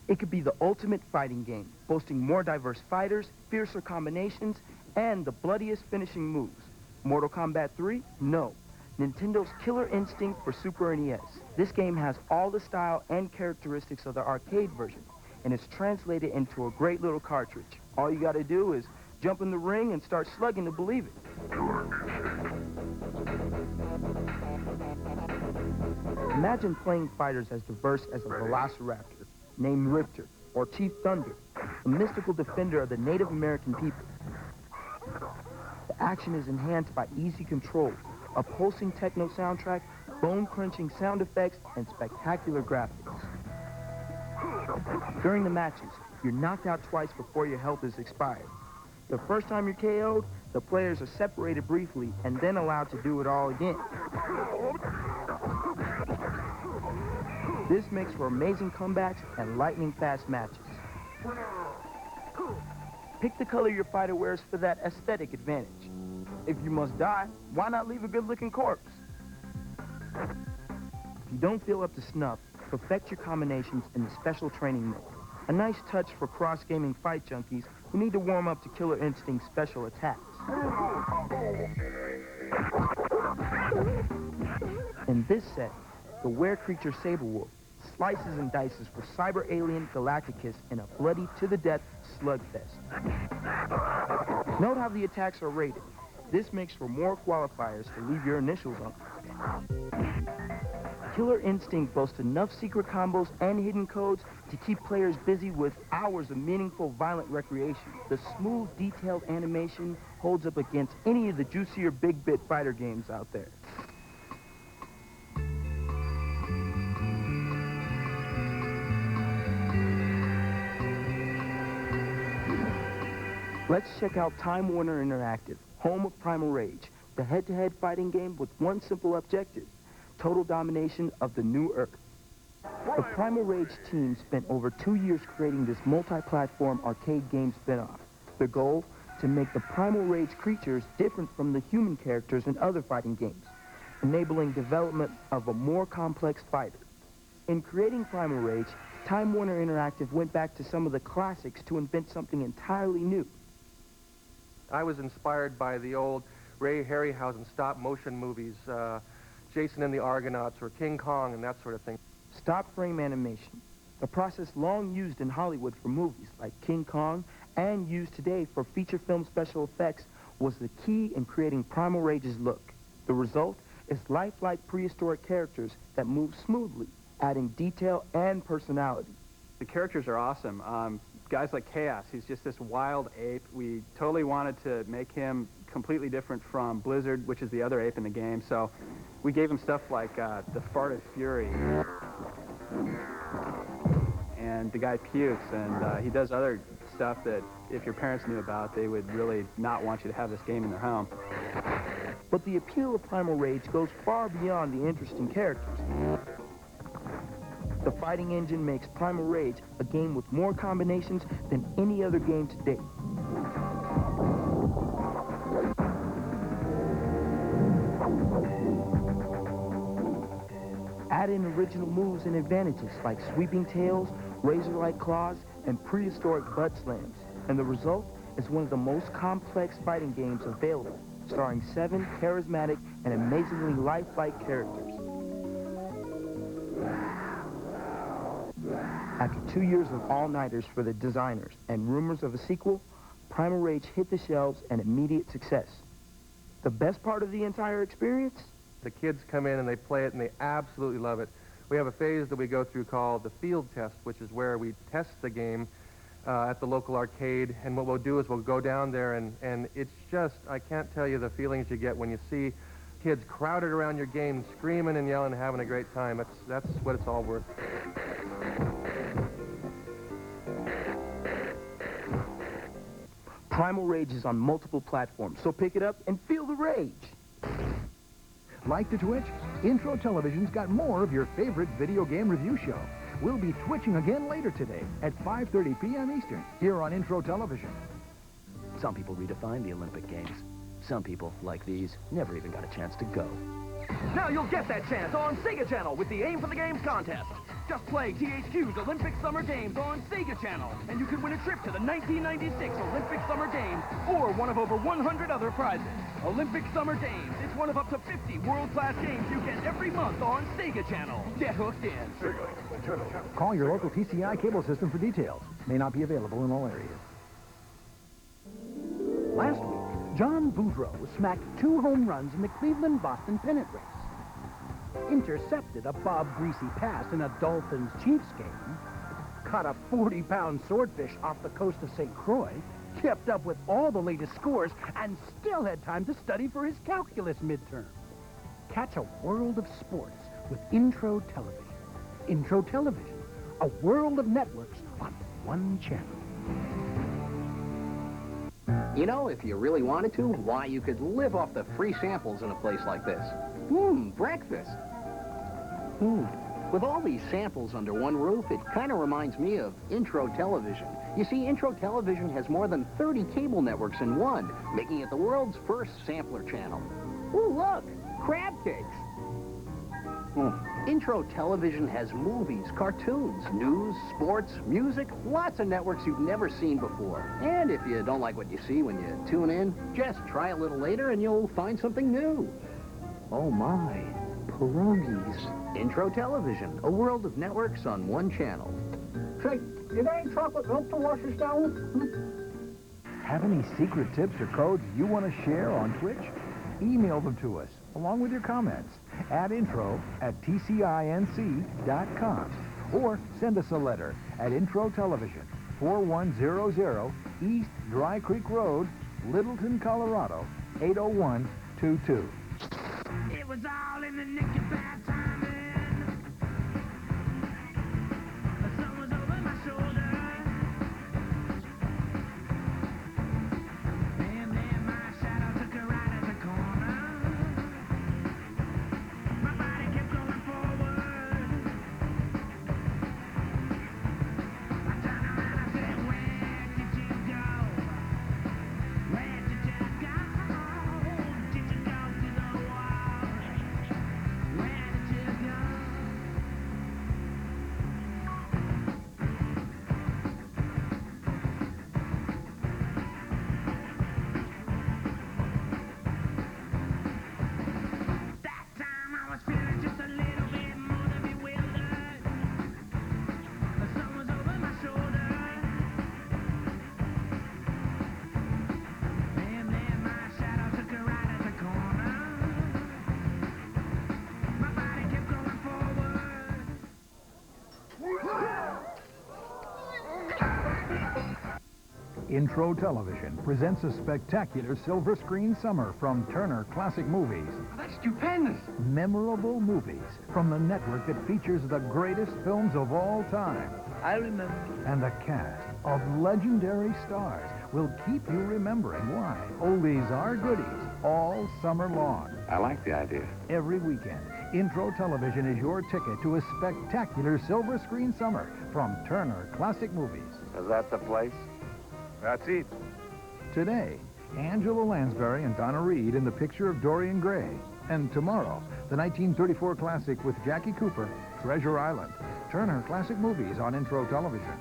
It could be the ultimate fighting game, boasting more diverse fighters, fiercer combinations, and the bloodiest finishing moves. Mortal Kombat 3? No. Nintendo's Killer Instinct for Super NES. This game has all the style and characteristics of the arcade version, and it's translated into a great little cartridge. All you gotta do is jump in the ring and start slugging to believe it. Imagine playing fighters as diverse as a velociraptor, named Riptor, or Chief Thunder, a mystical defender of the Native American people. The action is enhanced by easy controls, a pulsing techno soundtrack, bone-crunching sound effects, and spectacular graphics. During the matches, you're knocked out twice before your health is expired. The first time you're KO'd, the players are separated briefly and then allowed to do it all again. This makes for amazing comebacks and lightning-fast matches. Pick the color your fighter wears for that aesthetic advantage. If you must die, why not leave a good-looking corpse? If you don't feel up to snuff, perfect your combinations in the special training mode. A nice touch for cross-gaming fight junkies who need to warm up to Killer Instinct's special attacks. In this set, the were-creature Saberwolf slices and dices for cyber alien Galacticus in a bloody to-the-death slugfest. Note how the attacks are rated. This makes for more qualifiers to leave your initials on. Killer Instinct boasts enough secret combos and hidden codes to keep players busy with hours of meaningful violent recreation. The smooth, detailed animation holds up against any of the juicier big-bit fighter games out there. Let's check out Time Warner Interactive, home of Primal Rage, the head-to-head fighting game with one simple objective: total domination of the new Earth. The Primal Rage team spent over 2 years creating this multi-platform arcade game spin-off. The goal? To make the Primal Rage creatures different from the human characters in other fighting games, enabling development of a more complex fighter. In creating Primal Rage, Time Warner Interactive went back to some of the classics to invent something entirely new. I was inspired by the old Ray Harryhausen stop-motion movies, Jason and the Argonauts, or King Kong, and that sort of thing. Stop-frame animation, a process long used in Hollywood for movies like King Kong and used today for feature film special effects, was the key in creating Primal Rage's look. The result is lifelike prehistoric characters that move smoothly, adding detail and personality. The characters are awesome. Guys like Chaos, he's just this wild ape. We totally wanted to make him completely different from Blizzard, which is the other ape in the game. So we gave him stuff like the Farted Fury. And the guy pukes, and he does other stuff that if your parents knew about, they would really not want you to have this game in their home. But the appeal of Primal Rage goes far beyond the interesting characters. The fighting engine makes Primal Rage a game with more combinations than any other game to date. Add in original moves and advantages like sweeping tails, razor-like claws, and prehistoric butt slams. And the result is one of the most complex fighting games available, starring 7 charismatic and amazingly lifelike characters. After 2 years of all-nighters for the designers and rumors of a sequel, Primal Rage hit the shelves and immediate success. The best part of the entire experience? The kids come in and they play it and they absolutely love it. We have a phase that we go through called the field test, which is where we test the game at the local arcade, and what we'll do is we'll go down there and it's just, I can't tell you the feelings you get when you see kids crowded around your game screaming and yelling and having a great time. That's what it's all worth. Primal Rage is on multiple platforms, so pick it up and feel the rage. Like to twitch? Intro Television's got more of your favorite video game review show. We'll be twitching again later today at 5:30 p.m. Eastern, here on Intro Television. Some people redefine the Olympic Games. Some people, like these, never even got a chance to go. Now you'll get that chance on Sega Channel with the Aim for the Games contest. Just play THQ's Olympic Summer Games on Sega Channel, and you can win a trip to the 1996 Olympic Summer Games or one of over 100 other prizes. Olympic Summer Games. It's one of up to 50 world-class games you get every month on Sega Channel. Get hooked in. Call your local TCI cable system for details. May not be available in all areas. Last week, John Boudreau smacked 2 home runs in the Cleveland-Boston pennant race. Intercepted a Bob Greasy pass in a Dolphins-Chiefs game. Caught a 40-pound swordfish off the coast of St. Croix. Kept up with all the latest scores and still had time to study for his calculus midterm. Catch a world of sports with Intro Television. Intro Television, a world of networks on one channel. You know, if you really wanted to, why, you could live off the free samples in a place like this. Breakfast. With all these samples under one roof, it kind of reminds me of Intro Television. You see, Intro Television has more than 30 cable networks in one, making it the world's first sampler channel. Ooh, look! Crab cakes! Intro Television has movies, cartoons, news, sports, music, lots of networks you've never seen before. And if you don't like what you see when you tune in, just try a little later and you'll find something new. Oh my, pierogies. Intro Television, a world of networks on one channel. Say, you got any chocolate milk to wash us down with? Have any secret tips or codes you want to share on Twitch? Email them to us, along with your comments, at intro@tcinc.com. Or send us a letter at Intro Television, 4100 East Dry Creek Road, Littleton, Colorado, 80122. It was all in the nick of bad timing. The sun was over my shoulder. And then my shadow took a ride at the corner. My body kept going forward. I turned around, I said, where did you go? Where did you go? Did you go to the wall? Where did you go? That time I was feeling just a little bit more than bewildered. The sun was over my shoulder. And then my shadow took a ride at the corner. My body kept going forward. Intro Television presents a spectacular silver screen summer from Turner Classic Movies. That's stupendous. Memorable movies from the network that features the greatest films of all time. I remember. And the cast of legendary stars will keep you remembering why oldies are goodies all summer long. I like the idea. Every weekend, Intro Television is your ticket to a spectacular silver screen summer from Turner Classic Movies. Is that the place? That's it. Today, Angela Lansbury and Donna Reed in the picture of Dorian Gray. And tomorrow, the 1934 classic with Jackie Cooper, Treasure Island. Turner Classic Movies on Intro Television.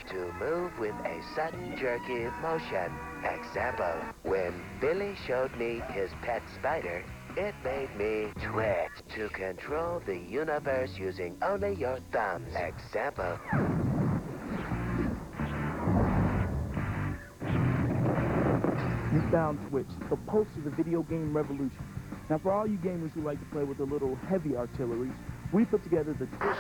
To move with a sudden jerky motion. Example, when Billy showed me his pet spider, it made me twitch. To control the universe using only your thumbs. Example. You found Twitch, the pulse of the video game revolution. Now for all you gamers who like to play with a little heavy artillery, we put together the Twitch.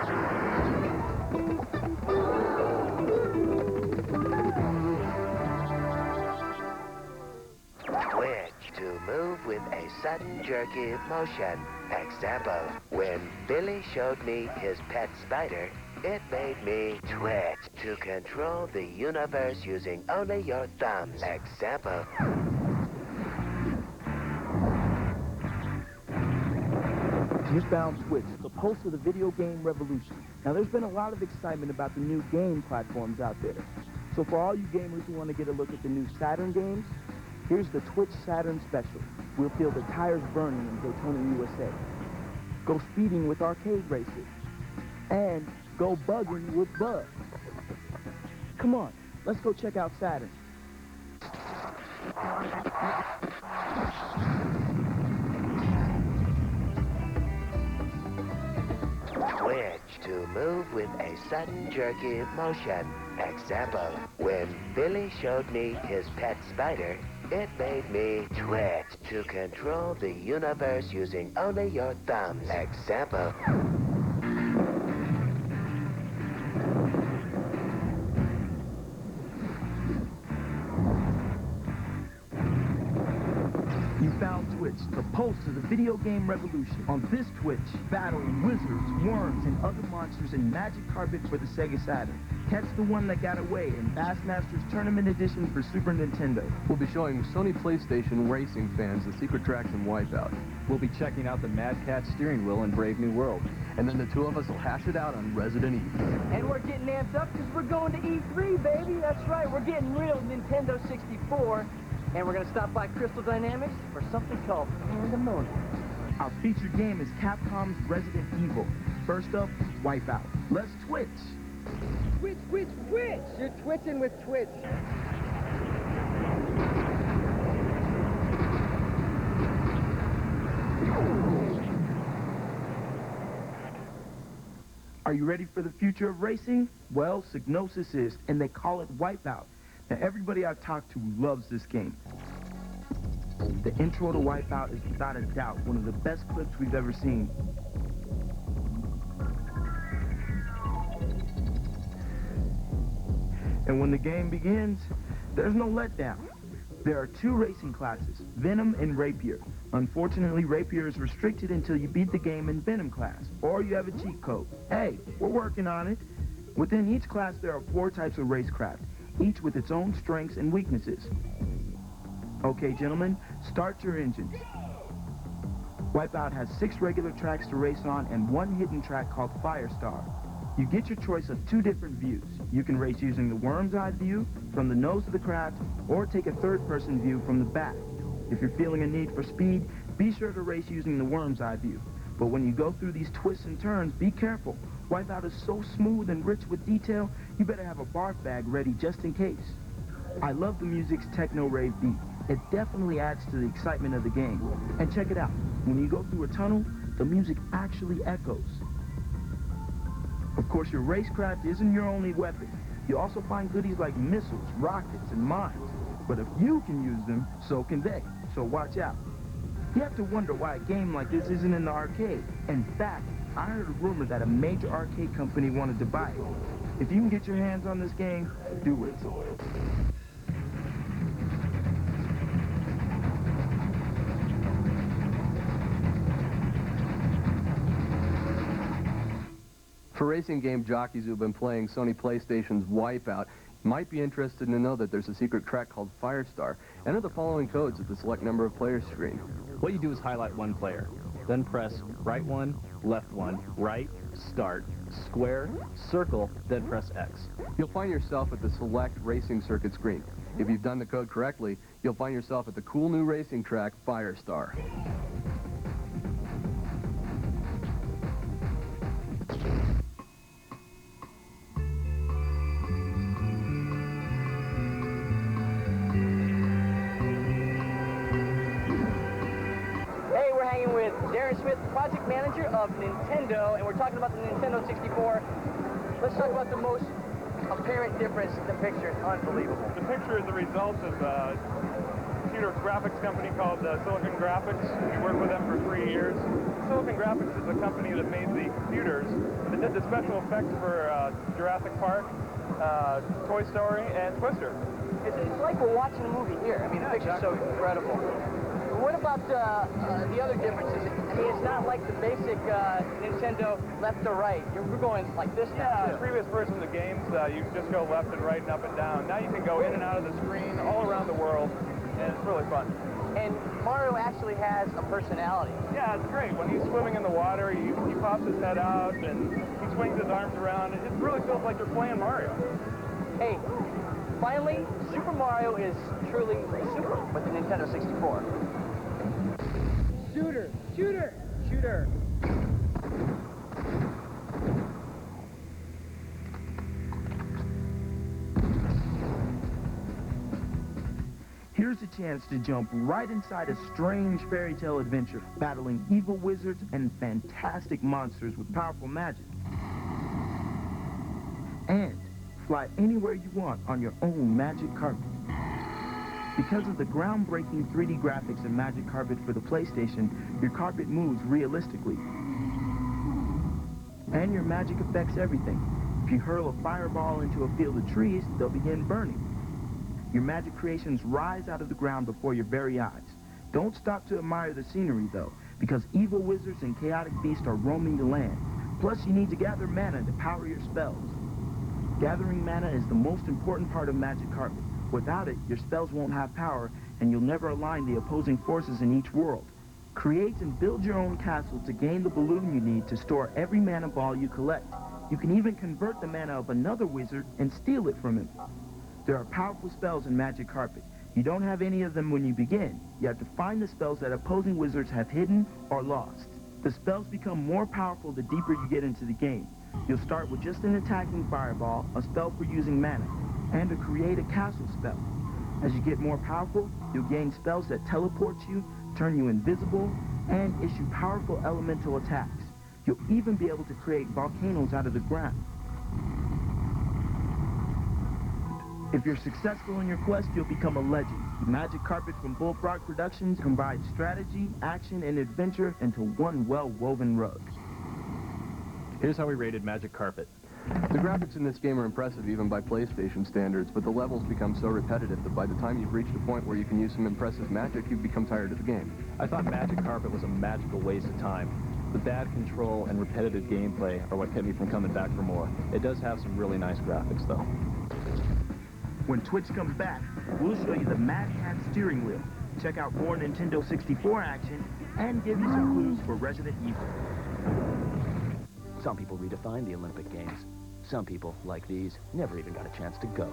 Twitch, to move with a sudden jerky motion. Example, when Billy showed me his pet spider, it made me twitch. To control the universe using only your thumbs. Example. You found Twitch, the pulse of the video game revolution. Now there's been a lot of excitement about the new game platforms out there. So for all you gamers who want to get a look at the new Saturn games, here's the Twitch Saturn Special. We'll feel the tires burning in Daytona, USA. Go speeding with arcade races. And go bugging with Bug. Come on, let's go check out Saturn. Twitch, to move with a sudden jerky motion. Example, when Billy showed me his pet spider, it made me twitch. To control the universe using only your thumbs. Example. You found Twitch, the pulse of the video game revolution. On this Twitch, battling wizards, worms, and other monsters in Magic Carpet for the Sega Saturn. Catch the one that got away in Bassmasters Tournament Edition for Super Nintendo. We'll be showing Sony PlayStation racing fans the secret tracks in Wipeout. We'll be checking out the Mad Cat steering wheel in Brave New World. And then the two of us will hash it out on Resident Evil. And we're getting amped up because we're going to E3, baby. That's right, we're getting real Nintendo 64. And we're going to stop by Crystal Dynamics for something called Pandemonium. Our featured game is Capcom's Resident Evil. First up, Wipeout. Let's Twitch. Twitch, Twitch, Twitch! You're twitching with Twitch. Are you ready for the future of racing? Well, Psygnosis is, and they call it Wipeout. Now, everybody I've talked to loves this game. The intro to Wipeout is without a doubt one of the best clips we've ever seen. And when the game begins, there's no letdown. There are two racing classes, Venom and Rapier. Unfortunately, Rapier is restricted until you beat the game in Venom class, or you have a cheat code. Hey, we're working on it. Within each class, there are 4 types of racecraft, each with its own strengths and weaknesses. Okay, gentlemen, start your engines. Wipeout has 6 regular tracks to race on and 1 hidden track called Firestar. You get your choice of 2 different views. You can race using the worm's eye view from the nose of the craft, or take a third-person view from the back. If you're feeling a need for speed, be sure to race using the worm's eye view. But when you go through these twists and turns, be careful. Wipeout is so smooth and rich with detail, you better have a barf bag ready just in case. I love the music's techno-rave beat. It definitely adds to the excitement of the game. And check it out. When you go through a tunnel, the music actually echoes. Of course, your racecraft isn't your only weapon. You also find goodies like missiles, rockets, and mines. But if you can use them, so can they. So watch out. You have to wonder why a game like this isn't in the arcade. In fact, I heard a rumor that a major arcade company wanted to buy it. If you can get your hands on this game, do it. For racing game jockeys who've been playing Sony PlayStation's Wipeout, might be interested to know that there's a secret track called Firestar. Enter the following codes at the select number of players screen. What you do is highlight one player, then press right one, left one, right, start, square, circle, then press X. You'll find yourself at the select racing circuit screen. If you've done the code correctly, you'll find yourself at the cool new racing track Firestar. Smith, project manager of Nintendo, and we're talking about the Nintendo 64. Let's talk about the most apparent difference. The picture is unbelievable. The picture is the result of a computer graphics company called Silicon Graphics. We worked with them for 3 years. Silicon Graphics is a company that made the computers that did the special effects for Jurassic Park, Toy Story, and Twister. It's like we're watching a movie here. I mean, the picture's so incredible. What about the other differences? I mean, it's not like the basic Nintendo left or right. We're going like this now. Yeah, previous versions of games, you just go left and right and up and down. Now you can go in and out of the screen all around the world, and it's really fun. And Mario actually has a personality. Yeah, it's great. When he's swimming in the water, he pops his head out, and he swings his arms around. It really feels like you're playing Mario. Hey, finally, Super Mario is truly super with the Nintendo 64. Shooter! Shooter! Shooter! Here's a chance to jump right inside a strange fairy tale adventure, battling evil wizards and fantastic monsters with powerful magic. And fly anywhere you want on your own magic carpet. Because of the groundbreaking 3D graphics and magic carpet for the PlayStation, your carpet moves realistically. And your magic affects everything. If you hurl a fireball into a field of trees, they'll begin burning. Your magic creations rise out of the ground before your very eyes. Don't stop to admire the scenery, though, because evil wizards and chaotic beasts are roaming the land. Plus, you need to gather mana to power your spells. Gathering mana is the most important part of magic carpet. Without it, your spells won't have power, and you'll never align the opposing forces in each world. Create and build your own castle to gain the balloon you need to store every mana ball you collect. You can even convert the mana of another wizard and steal it from him. There are powerful spells in Magic Carpet. You don't have any of them when you begin. You have to find the spells that opposing wizards have hidden or lost. The spells become more powerful the deeper you get into the game. You'll start with just an attacking fireball, a spell for using mana, and to create a castle spell. As you get more powerful, you'll gain spells that teleport you, turn you invisible, and issue powerful elemental attacks. You'll even be able to create volcanoes out of the ground. If you're successful in your quest, you'll become a legend. Magic Carpet from Bullfrog Productions combines strategy, action, and adventure into one well-woven rug. Here's how we rated Magic Carpet. The graphics in this game are impressive even by PlayStation standards, but the levels become so repetitive that by the time you've reached a point where you can use some impressive magic, you've become tired of the game. I thought Magic Carpet was a magical waste of time. The bad control and repetitive gameplay are what kept me from coming back for more. It does have some really nice graphics, though. When Twitch comes back, we'll show you the Mad Cat steering wheel. Check out more Nintendo 64 action and give you some clues for Resident Evil. Some people redefine the Olympic Games. Some people, like these, never even got a chance to go.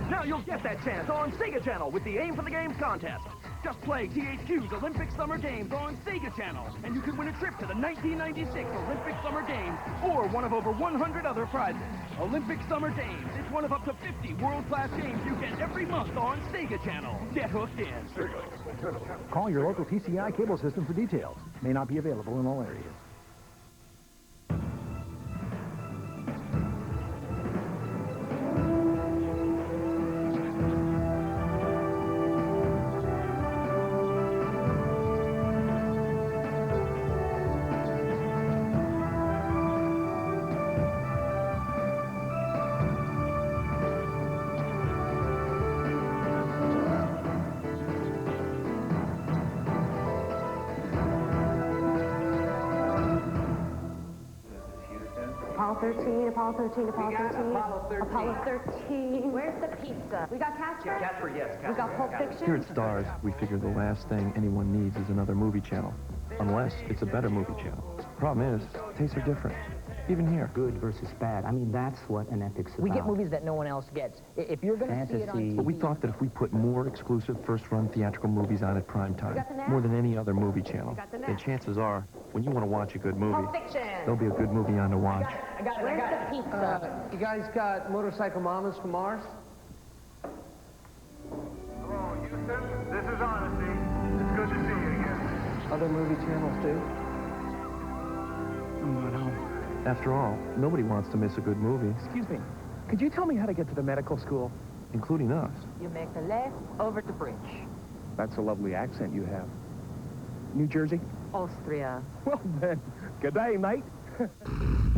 Now you'll get that chance on Sega Channel with the Aim for the Games contest. Just play THQ's Olympic Summer Games on Sega Channel, and you could win a trip to the 1996 Olympic Summer Games or one of over 100 other prizes. Olympic Summer Games is one of up to 50 world-class games you get every month on Sega Channel. Get hooked in. Call your local TCI cable system for details. May not be available in all areas. Apollo 13, Apollo 13, Apollo We got 13. Apollo 13. Apollo 13. Where's the pizza? We got Casper. Casper, yes, Casper. We got Pulp Fiction. Here at Stars, we figure the last thing anyone needs is another movie channel. Unless it's a better movie channel. Problem is, tastes are different. Even here. Good versus bad. I mean, that's what an epic's about. We get movies that no one else gets. If you're going to see it on TV... But we thought that if we put more exclusive first-run theatrical movies on at prime time, more than any other movie channel, then chances are, when you want to watch a good movie, Pulp Fiction. there'll be a good movie on to watch. I got it. Where's the pizza? You guys got Motorcycle Mamas from Mars? Hello, Houston. This is Honesty. It's good to see you again. Other movie channels, too? I'm going home. After all, nobody wants to miss a good movie, Excuse me. Could you tell me how to get to the medical school? including us. You make the left over the bridge. That's a lovely accent you have. New Jersey? Austria. Well then, good day, mate.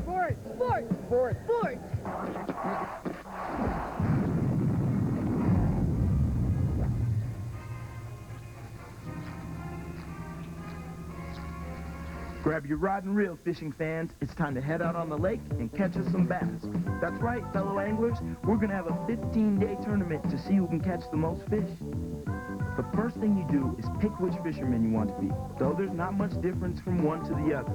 Sports! Sports! Sports! Sports! Grab your rod and reel, fishing fans. It's time to head out on the lake and catch us some bass. That's right, fellow anglers. We're going to have a 15-day tournament to see who can catch the most fish. The first thing you do is pick which fisherman you want to be, though there's not much difference from one to the other.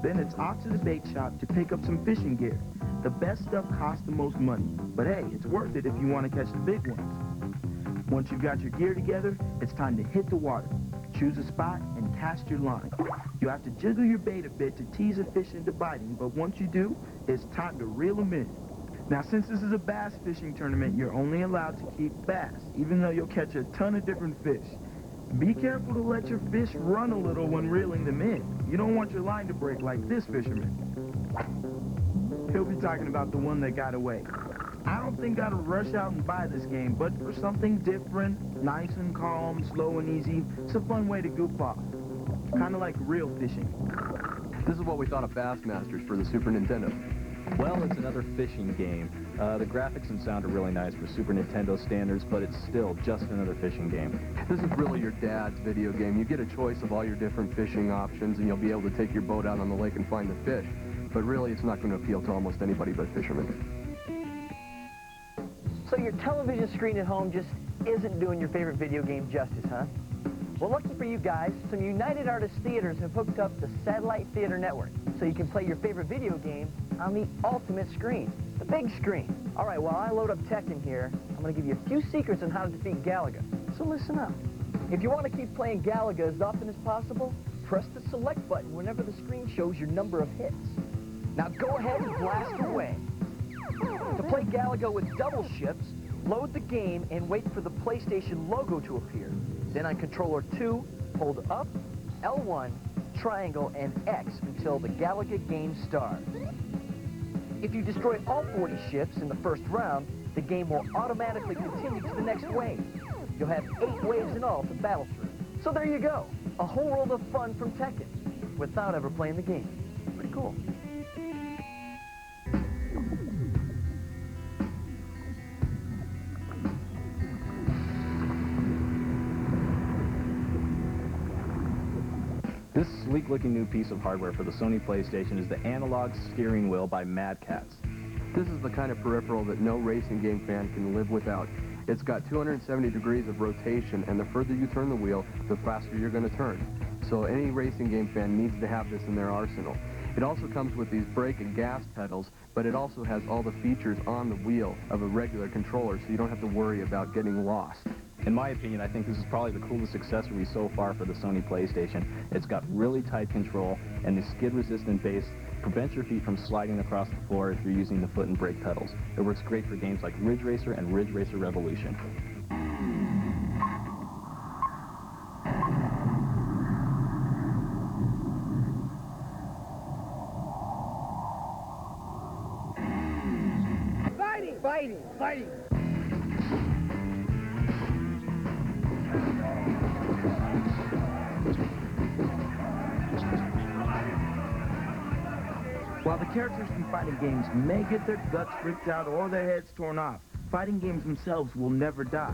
Then it's off to the bait shop to pick up some fishing gear. The best stuff costs the most money, but hey, it's worth it if you want to catch the big ones. Once you've got your gear together, it's time to hit the water. Choose a spot and cast your line. You have to jiggle your bait a bit to tease a fish into biting, but once you do, it's time to reel them in. Now, since this is a bass fishing tournament, you're only allowed to keep bass, even though you'll catch a ton of different fish. Be careful to let your fish run a little when reeling them in. You don't want your line to break like this fisherman. He'll be talking about the one that got away. I don't think I'd rush out and buy this game, but for something different, nice and calm, slow and easy, it's a fun way to goof off. Kind of like real fishing. This is what we thought of Bassmasters for the Super Nintendo. Well, it's another fishing game. The graphics and sound are really nice for Super Nintendo standards, but it's still just another fishing game. This is really your dad's video game. You get a choice of all your different fishing options, and you'll be able to take your boat out on the lake and find the fish. But really, it's not going to appeal to almost anybody but fishermen. So your television screen at home just isn't doing your favorite video game justice, huh? Well, lucky for you guys, some United Artists Theaters have hooked up the Satellite Theater Network, so you can play your favorite video game on the ultimate screen, the big screen. All right, while I load up Tekken here, I'm going to give you a few secrets on how to defeat Galaga. So listen up. If you want to keep playing Galaga as often as possible, press the select button whenever the screen shows your number of hits. Now go ahead and blast away. To play Galaga with double ships, load the game and wait for the PlayStation logo to appear. Then on controller 2, hold up, L1, triangle, and X until the Galaga game starts. If you destroy all 40 ships in the first round, the game will automatically continue to the next wave. You'll have 8 waves in all to battle through. So there you go, a whole world of fun from Tekken, without ever playing the game. Pretty cool. This sleek-looking new piece of hardware for the Sony PlayStation is the analog steering wheel by Mad Catz. This is the kind of peripheral that no racing game fan can live without. It's got 270 degrees of rotation, and the further you turn the wheel, the faster you're going to turn. So any racing game fan needs to have this in their arsenal. It also comes with these brake and gas pedals, but it also has all the features on the wheel of a regular controller, so you don't have to worry about getting lost. In my opinion, I think this is probably the coolest accessory so far for the Sony PlayStation. It's got really tight control, and the skid-resistant base prevents your feet from sliding across the floor if you're using the foot and brake pedals. It works great for games like Ridge Racer and Ridge Racer Revolution. Fighting! Fighting! Fighting! While the characters from fighting games may get their guts ripped out or their heads torn off, fighting games themselves will never die.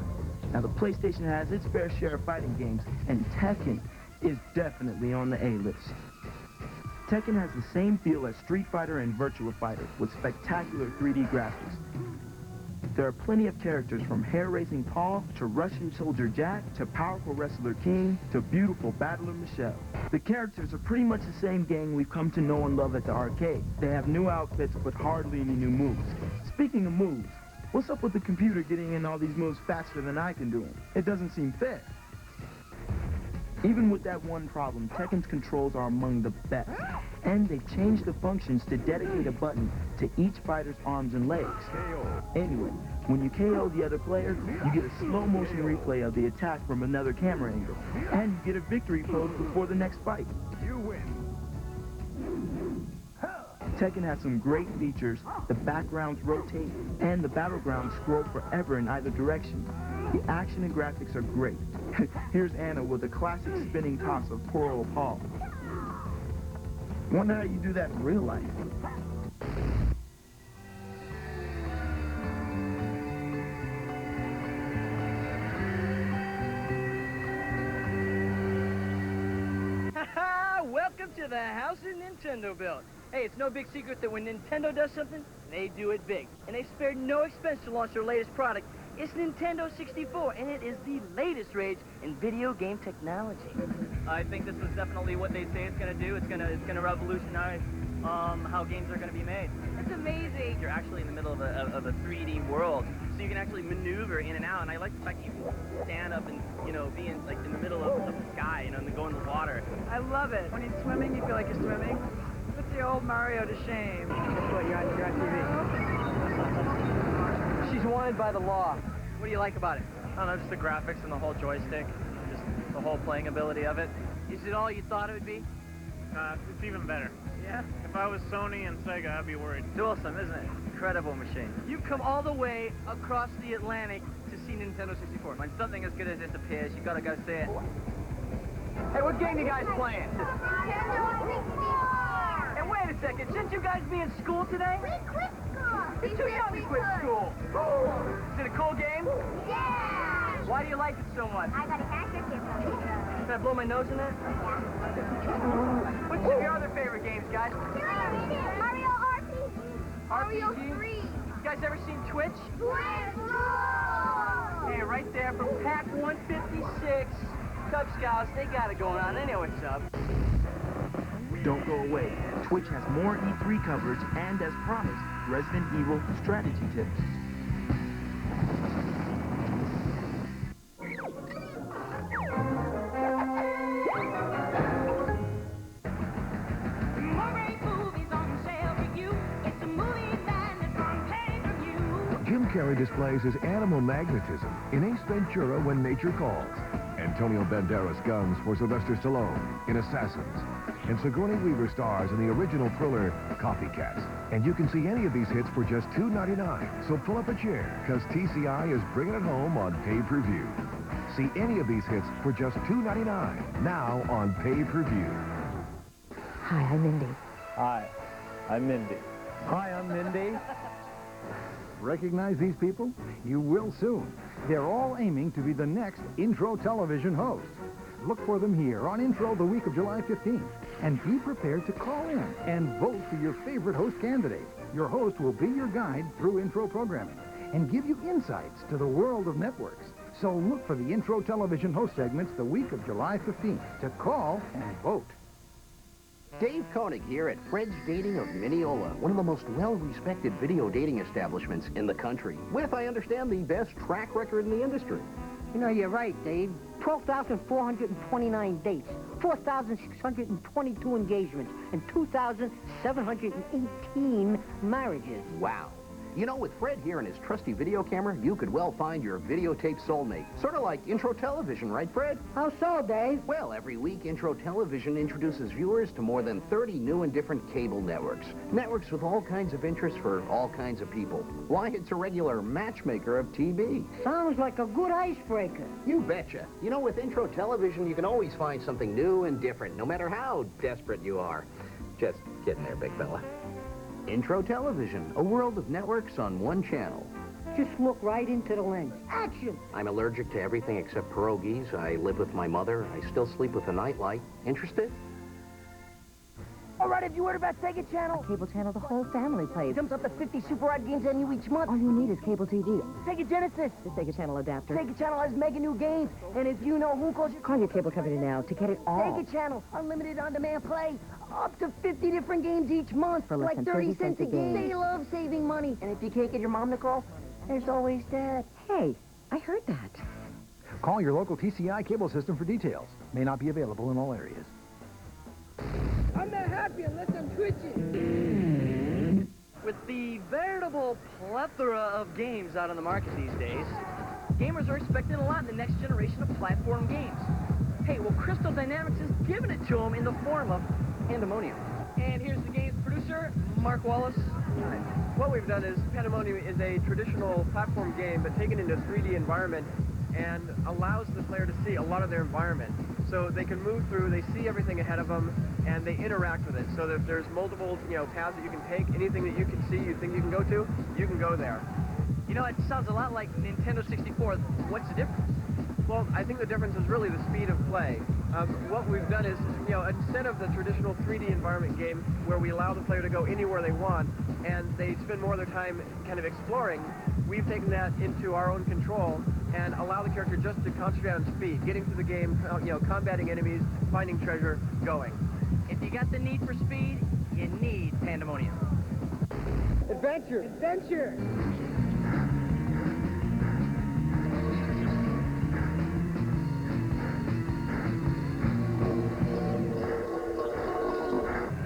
Now, the PlayStation has its fair share of fighting games, and Tekken is definitely on the A-list. Tekken has the same feel as Street Fighter and Virtua Fighter, with spectacular 3D graphics. There are plenty of characters from hair-raising Paul to Russian soldier Jack to powerful wrestler King to beautiful battler Michelle. The characters are pretty much the same gang we've come to know and love at the arcade. They have new outfits but hardly any new moves. Speaking of moves, what's up with the computer getting in all these moves faster than I can do them? It doesn't seem fair. Even with that one problem, Tekken's controls are among the best. And they've changed the functions to dedicate a button to each fighter's arms and legs. Anyway, when you KO the other player, you get a slow-motion replay of the attack from another camera angle. And you get a victory pose before the next fight. You win. Tekken has some great features. The backgrounds rotate, and the battlegrounds scroll forever in either direction. The action and graphics are great. Here's Anna with a classic spinning toss of poor old Paul. Wonder how you do that in real life. Welcome to the house that Nintendo built. Hey, it's no big secret that when Nintendo does something, they do it big. And they spared no expense to launch their latest product. It's Nintendo 64, and it is the latest rage in video game technology. I think this is definitely what they say it's going to do. It's going to revolutionize how games are going to be made. It's amazing. You're actually in the middle of a 3D world, so you can actually maneuver in and out. And I like the fact that you can stand up and, be in, like, in the middle of the sky, and go in the water. I love it. When you're swimming, you feel like you're swimming. Puts the old Mario to shame. Guess what? You're on TV. She's wanted by the law. What do you like about it? I don't know, just the graphics and the whole joystick, just the whole playing ability of it. Is it all you thought it would be? It's even better. Yeah? If I was Sony and Sega, I'd be worried. It's awesome, isn't it? Incredible machine. You've come all the way across the Atlantic to see Nintendo 64. When something as good as this appears, you gotta go see it. Hey, what game you guys playing? Nintendo 64! And wait a second, shouldn't you guys be in school today? We quit school! You're too young to quit school. Is it a cool game? Yeah! Why do you like it so much? I got a character kit from it. Can I blow my nose in it? Yeah. What's your other favorite games, guys? Mario RPG. Mario 3. You guys ever seen Twitch? Twitch! Hey, right there from Pack 156. Cub Scouts, they got it going on. They know what's up. Don't go away. Twitch has more E3 coverage and, as promised, Resident Evil strategy tips. Jim Carrey displays his animal magnetism in Ace Ventura: When Nature Calls. Antonio Banderas guns for Sylvester Stallone in Assassins. And Sigourney Weaver stars in the original thriller Copycats. And you can see any of these hits for just $2.99. So pull up a chair, because TCI is bringing it home on pay-per-view. See any of these hits for just $2.99, now on pay-per-view. Hi, I'm Mindy. Hi, I'm Mindy. Hi, I'm Mindy. Recognize these people? You will soon. They're all aiming to be the next Intro television host. Look for them here on Intro the week of July 15th. And be prepared to call in and vote for your favorite host candidate. Your host will be your guide through Intro programming and give you insights to the world of networks. So look for the Intro television host segments the week of July 15th to call and vote. Dave Koenig here at Fred's Dating of Mineola, one of the most well-respected video dating establishments in the country, with, I understand, the best track record in the industry. You know, you're right, Dave. 12,429 dates, 4,622 engagements, and 2,718 marriages. Wow. You know, with Fred here and his trusty video camera, you could well find your videotape soulmate. Sort of like Intro Television, right, Fred? How so, Dave? Well, every week, Intro Television introduces viewers to more than 30 new and different cable networks. Networks with all kinds of interests for all kinds of people. Why, it's a regular matchmaker of TV. Sounds like a good icebreaker. You betcha. You know, with Intro Television, you can always find something new and different, no matter how desperate you are. Just kidding there, big fella. Intro Television, a world of networks on one channel. Just look right into the lens. Action! I'm allergic to everything except pierogies. I live with my mother. I still sleep with a nightlight. Interested? All right, have you heard about Sega Channel? Cable channel the whole family plays. Comes up to 50 super odd games on you each month. All you need is cable TV. Sega Genesis. The Sega Channel adapter. Sega Channel has mega new games. And if you know who calls you... Call your cable company now to get it all. Sega Channel. Unlimited on-demand play. Up to 50 different games each month. For less like than 30 cents a game. game. They love saving money. And if you can't get your mom to call, there's always Dad. Hey, I heard that. Call your local TCI cable system for details. May not be available in all areas. I'm not happy unless I'm twitching. With the veritable plethora of games out on the market these days, gamers are expecting a lot in the next generation of platform games. Hey, well, Crystal Dynamics is giving it to them in the form of Pandemonium. And here's the game's producer, Mark Wallace. What we've done is Pandemonium is a traditional platform game, but taken into a 3D environment and allows the player to see a lot of their environment. So they can move through, they see everything ahead of them, and they interact with it. So that if there's multiple, paths that you can take, anything that you can see, you think you can go to, you can go there. You know, it sounds a lot like Nintendo 64. What's the difference? Well, I think the difference is really the speed of play. What we've done is, instead of the traditional 3D environment game where we allow the player to go anywhere they want and they spend more of their time kind of exploring, we've taken that into our own control and allow the character just to concentrate on speed, getting through the game, combating enemies, finding treasure, going. If you got the need for speed, you need Pandemonium. Adventure! Adventure!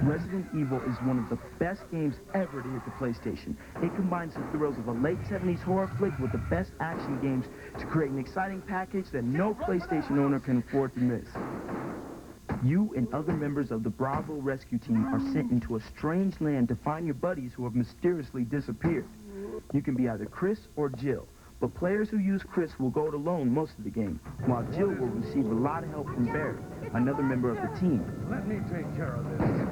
Resident Evil is one of the best games ever to hit the PlayStation. It combines the thrills of a late 70s horror flick with the best action games to create an exciting package that no PlayStation owner can afford to miss. You and other members of the Bravo rescue team are sent into a strange land to find your buddies who have mysteriously disappeared. You can be either Chris or Jill, but players who use Chris will go it alone most of the game, while Jill will receive a lot of help from Barry, another member of the team. Let me take care of this.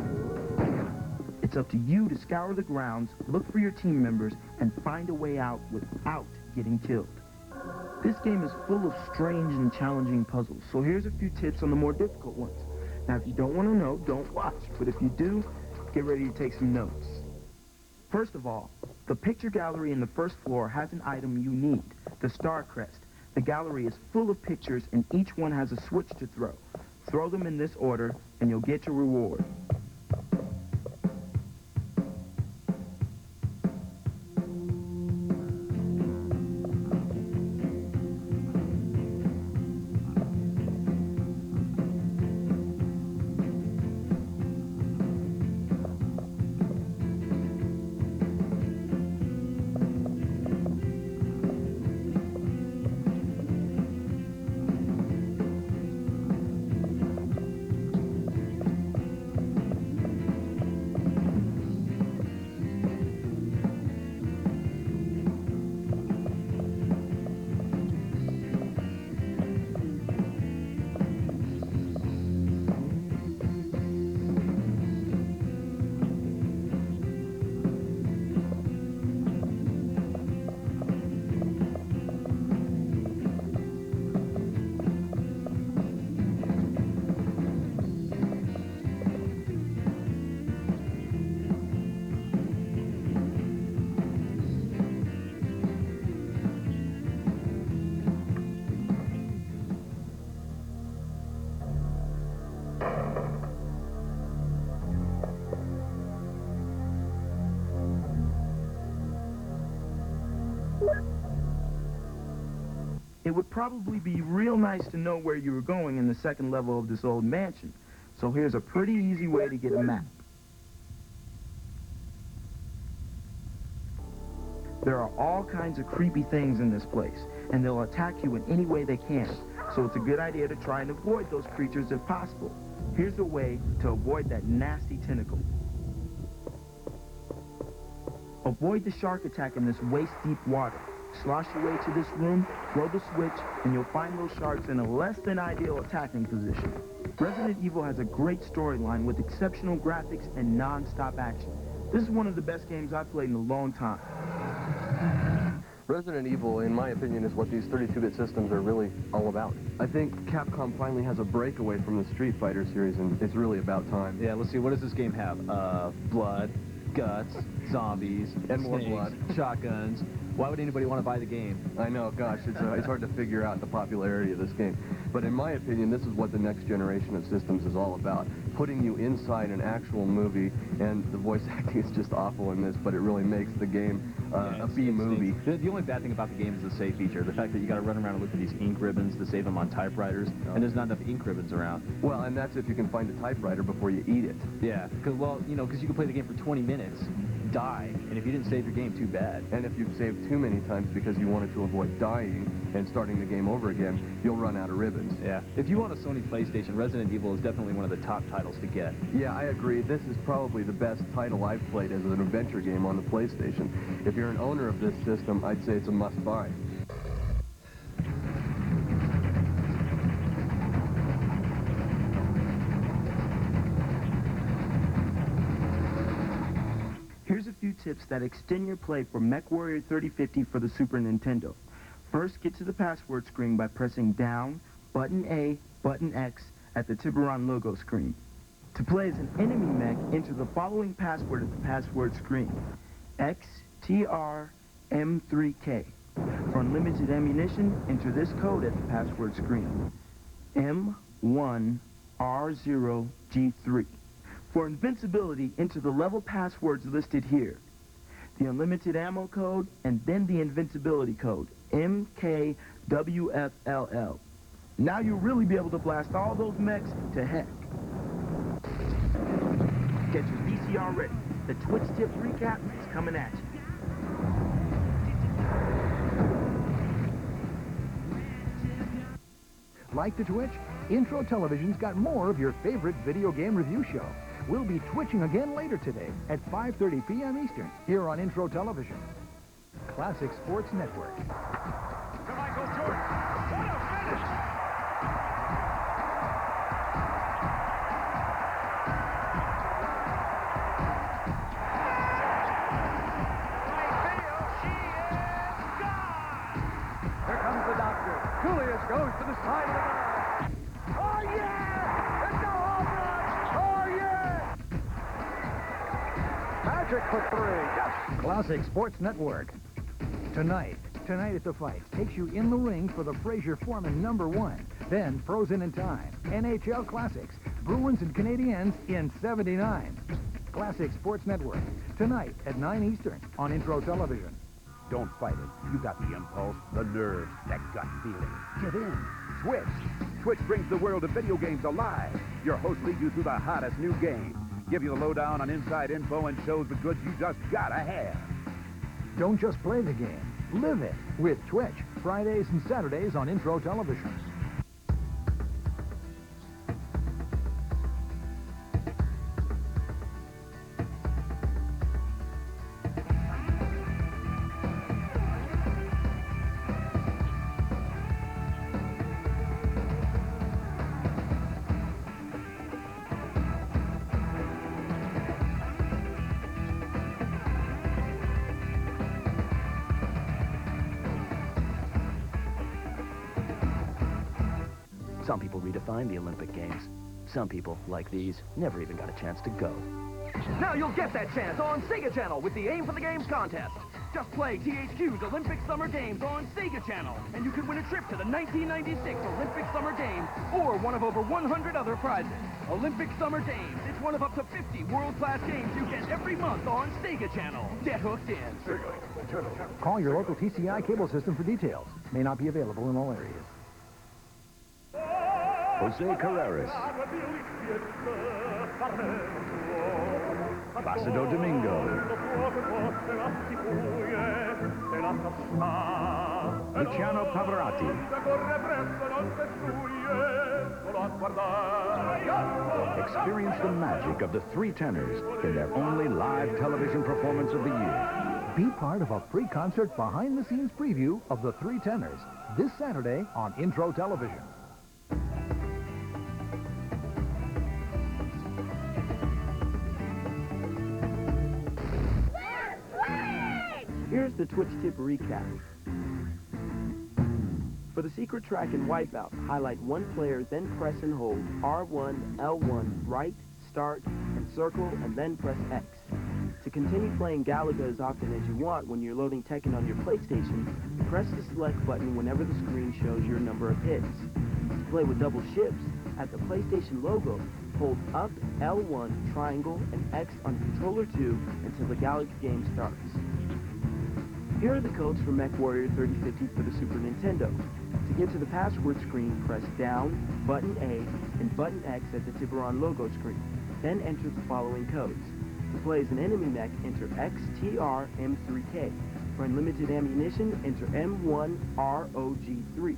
It's up to you to scour the grounds, look for your team members, and find a way out without getting killed. This game is full of strange and challenging puzzles, so here's a few tips on the more difficult ones. Now, if you don't want to know, don't watch, but if you do, get ready to take some notes. First of all, the picture gallery in the first floor has an item you need, the Star Crest. The gallery is full of pictures, and each one has a switch to throw. Throw them in this order, and you'll get your reward. It would probably be real nice to know where you were going in the second level of this old mansion. So here's a pretty easy way to get a map. There are all kinds of creepy things in this place, and they'll attack you in any way they can. So it's a good idea to try and avoid those creatures if possible. Here's a way to avoid that nasty tentacle. Avoid the shark attack in this waist-deep water. Slosh your way to this room, throw the switch, and you'll find those sharks in a less than ideal attacking position. Resident Evil has a great storyline with exceptional graphics and non-stop action. This is one of the best games I've played in a long time. Resident Evil, in my opinion, is what these 32-bit systems are really all about. I think Capcom finally has a breakaway from the Street Fighter series, and it's really about time. Yeah, let's see, what does this game have? Blood, guts, zombies, and more snakes, blood, shotguns. Why would anybody want to buy the game? I know, gosh, it's hard to figure out the popularity of this game. But in my opinion, this is what the next generation of systems is all about. Putting you inside an actual movie, and the voice acting is just awful in this, but it really makes the game a B-movie. The only bad thing about the game is the save feature. The fact that you got to run around and look for these ink ribbons to save them on typewriters, and there's not enough ink ribbons around. Well, and that's if you can find a typewriter before you eat it. Yeah, because you can play the game for 20 minutes, die, and if you didn't save your game, too bad. And if you've saved too many times because you wanted to avoid dying and starting the game over again, you'll run out of ribbons. Yeah. If you want a Sony PlayStation, Resident Evil is definitely one of the top titles to get. Yeah, I agree. This is probably the best title I've played as an adventure game on the PlayStation. If you're an owner of this system, I'd say it's a must-buy. Here's a few tips that extend your play for MechWarrior 3050 for the Super Nintendo. First, get to the password screen by pressing down, button A, button X at the Tiburon logo screen. To play as an enemy mech, enter the following password at the password screen: XTRM3K. For unlimited ammunition, enter this code at the password screen: M1R0G3. For invincibility, enter the level passwords listed here: the unlimited ammo code, and then the invincibility code, MKWFLL. Now you'll really be able to blast all those mechs to heck. Get your VCR ready. The Twitch Tips Recap is coming at you. Like the Twitch? Intro Television's got more of your favorite video game review show. We'll be twitching again later today at 5:30 p.m. Eastern here on Intro Television. Classic Sports Network. To Michael Jordan. What a finish! Here comes the doctor. Julius goes to the side of the line. Oh, yeah! It's a home run! Oh, yeah! Magic for three. Yes. Classic Sports Network. Tonight at the Fights takes you in the ring for the Frazier-Foreman #1. Then Frozen in Time, NHL Classics, Bruins and Canadiens in '79. Classic Sports Network. Tonight at 9 Eastern on Intro Television. Don't fight it. You got the impulse, the nerve, that gut feeling. Get in. Switch. Switch brings the world of video games alive. Your host leads you through the hottest new games. Give you the lowdown on inside info and shows the goods you just gotta have. Don't just play the game. Live it with Twitch. Fridays and Saturdays on Intro Television. Some people redefine the Olympic Games. Some people, like these, never even got a chance to go. Now you'll get that chance on Sega Channel with the Aim for the Games contest. Just play THQ's Olympic Summer Games on Sega Channel, and you can win a trip to the 1996 Olympic Summer Games or one of over 100 other prizes. Olympic Summer Games. It's one of up to 50 world-class games you get every month on Sega Channel. Get hooked in. Call your local TCI cable system for details. May not be available in all areas. Jose Carreras. Placido Domingo. Luciano Pavarotti. Experience the magic of the Three Tenors in their only live television performance of the year. Be part of a free concert behind-the-scenes preview of the Three Tenors this Saturday on Intro Television. Here's the Twitch Tip Recap. For the secret track in Wipeout, highlight one player, then press and hold R1, L1, right, start, and circle, and then press X. To continue playing Galaga as often as you want when you're loading Tekken on your PlayStation, press the select button whenever the screen shows your number of hits. To play with double ships, at the PlayStation logo, hold up, L1, triangle, and X on controller 2 until the Galaga game starts. Here are the codes for MechWarrior 3050 for the Super Nintendo. To get to the password screen, press down, button A, and button X at the Tiburon logo screen. Then enter the following codes. To play as an enemy mech, enter XTR M3K. For unlimited ammunition, enter M1ROG3.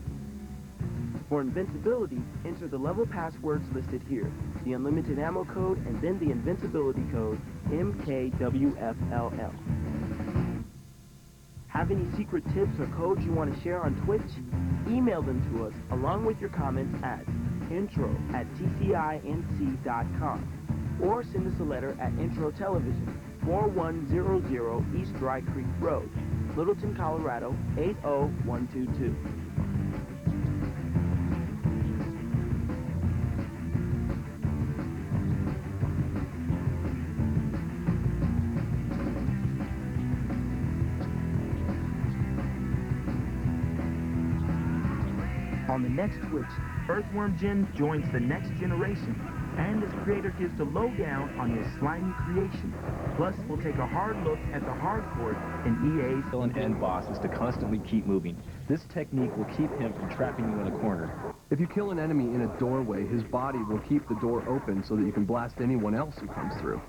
For invincibility, enter the level passwords listed here, the unlimited ammo code, and then the invincibility code, MKWFLL. Have any secret tips or codes you want to share on Twitch? Email them to us along with your comments at intro@tcinc.com or send us a letter at Intro Television, 4100 East Dry Creek Road, Littleton, Colorado, 80122. On the next Twitch, Earthworm Jim joins the next generation, and his creator gives the lowdown on his slimy creation. Plus, we'll take a hard look at the hardcore in EA's Villain and boss is to constantly keep moving. This technique will keep him from trapping you in a corner. If you kill an enemy in a doorway, his body will keep the door open so that you can blast anyone else who comes through.